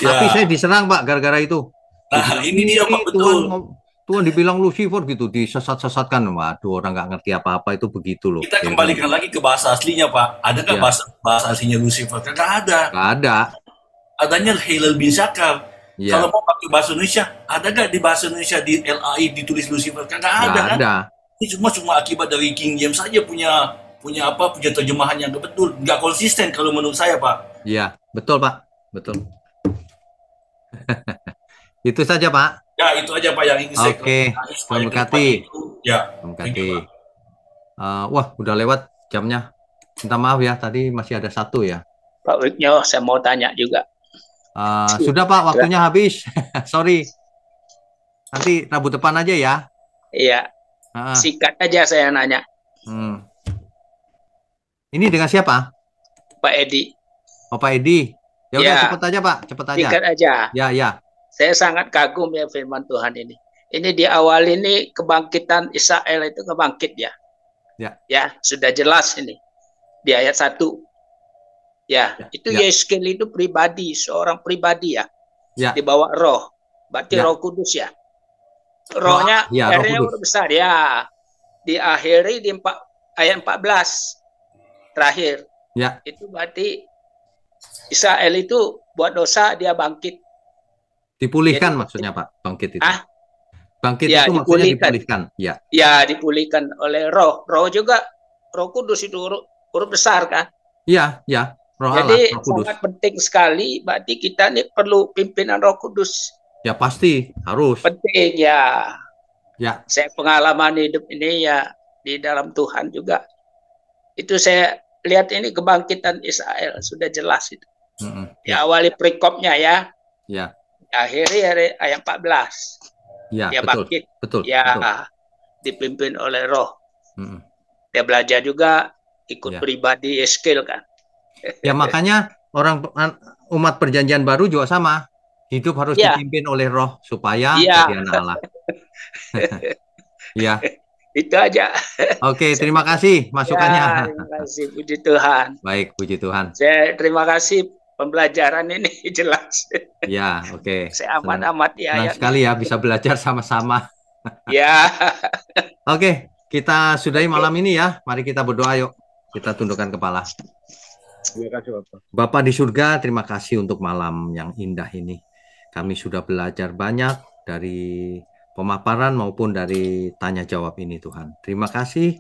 Ya. Tapi saya diserang Pak gara-gara itu. Nah, ini dia Pak, betul. Tuhan dibilang Lucifer gitu, disesat-sesatkan. Waduh, orang nggak ngerti apa-apa itu begitu loh. Kita kembalikan lagi ke bahasa aslinya Pak. Ada nggak Ya. bahasa aslinya Lucifer? Nggak ada. Nggak ada. Adanya Helel bin Sakar. Ya. Kalau mau pakai bahasa Indonesia, ada nggak di bahasa Indonesia di LAI ditulis Lucifer? Nggak ada Nggak kan? ada. Ini cuma akibat dari King James saja punya terjemahan yang betul, nggak konsisten kalau menurut saya Pak. Iya, betul Pak, betul. Itu saja Pak. Ya itu aja Pak yang ingin saya Oke, klarifikasi supaya Tuhan ke berkati. depan itu, ya. Tuhan berkati. Wah, udah lewat jamnya. Minta maaf ya, tadi masih ada satu ya. Pak Wigno, saya mau tanya juga. Sudah Pak, waktunya habis. Sorry. Nanti Rabu depan aja ya. Iya, sikat aja saya nanya. Ini dengan siapa? Pak Edi. Oh, Pak Edi. Ya udah Ya. cepet aja Pak, cepet aja. Sikat aja. Ya, ya. Saya sangat kagum ya firman Tuhan ini. Ini di awal ini kebangkitan Israel itu kebangkit ya. Ya. Ya, sudah jelas ini. Di ayat 1. Ya, itu ya. Yeskel itu pribadi, seorang pribadi ya. Ya. Dibawa roh. Berarti Ya. Roh Kudus ya. Rohnya Ya, Roh akhirnya Kudus. udah besar ya. Diakhiri di ayat 14 terakhir. Ya. Itu berarti Israel itu buat dosa dia bangkit. Dipulihkan Jadi- maksudnya Pak, bangkit itu. Ah? Bangkit Ya, itu maksudnya dipulihkan. dipulihkan. Ya. Ya, dipulihkan oleh roh. Roh juga, Roh Kudus itu huruf besar kan. Iya, ya. Roh Allah, Jadi Roh Kudus. sangat penting sekali. Berarti kita nih perlu pimpinan Roh Kudus. Ya pasti harus. Penting ya. Ya. Saya pengalaman hidup ini ya di dalam Tuhan juga. Itu saya lihat ini kebangkitan Israel sudah jelas itu. Diawali perikopnya ya. Ya. Akhiri ayat 14. Ya, Dia betul. bangkit. Betul. Ya, Betul. dipimpin oleh Roh. Mm-mm. Dia belajar juga ikut Ya. pribadi skill kan. Ya makanya umat perjanjian baru juga sama. Hidup harus Ya. dipimpin oleh Roh supaya Ya. jadi anak Allah. Ya. Itu aja. Oke, terima kasih masukannya. Ya, terima kasih, puji Tuhan. Baik, puji Tuhan. Saya terima kasih pembelajaran ini jelas. Ya, oke. Saya amat-amat ya. Senang sekali ya bisa belajar sama-sama. Ya. Oke, kita sudahi malam ini ya. Mari kita berdoa yuk. Kita tundukkan kepala. Terima kasih Bapak. Bapa di surga, terima kasih untuk malam yang indah ini. Kami sudah belajar banyak dari pemaparan maupun dari tanya jawab ini Tuhan. Terima kasih.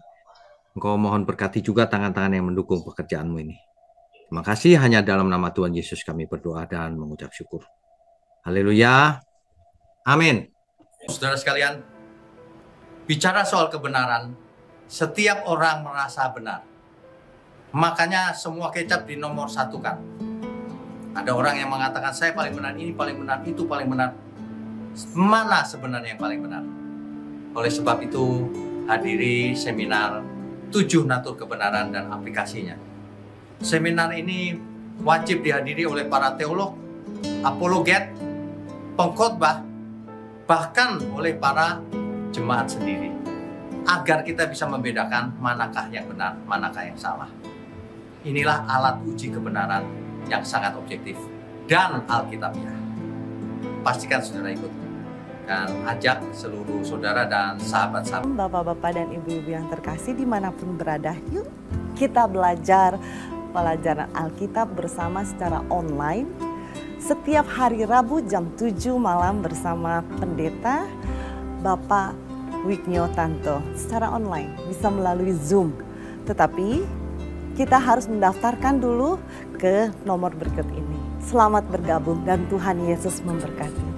Engkau mohon berkati juga tangan-tangan yang mendukung pekerjaanmu ini. Terima kasih, hanya dalam nama Tuhan Yesus kami berdoa dan mengucap syukur. Haleluya. Amin. Saudara sekalian, bicara soal kebenaran, setiap orang merasa benar. Makanya semua kecap dinomor satukan. Ada orang yang mengatakan saya paling benar, ini paling benar, itu paling benar. Mana sebenarnya yang paling benar? Oleh sebab itu, hadiri seminar 7 natur kebenaran dan aplikasinya. Seminar ini wajib dihadiri oleh para teolog, apologet, pengkhotbah, bahkan oleh para jemaat sendiri, agar kita bisa membedakan manakah yang benar, manakah yang salah. Inilah alat uji kebenaran yang sangat objektif dan alkitabiah. Pastikan saudara ikut dan ajak seluruh saudara dan sahabat-sahabat. Bapak-bapak dan ibu-ibu yang terkasih dimanapun berada, yuk kita belajar pelajaran Alkitab bersama secara online setiap hari Rabu jam 7 malam bersama Pendeta Bapak Wignio Tanto secara online, bisa melalui Zoom. Tetapi kita harus mendaftarkan dulu ke nomor berikut ini. Selamat bergabung dan Tuhan Yesus memberkati.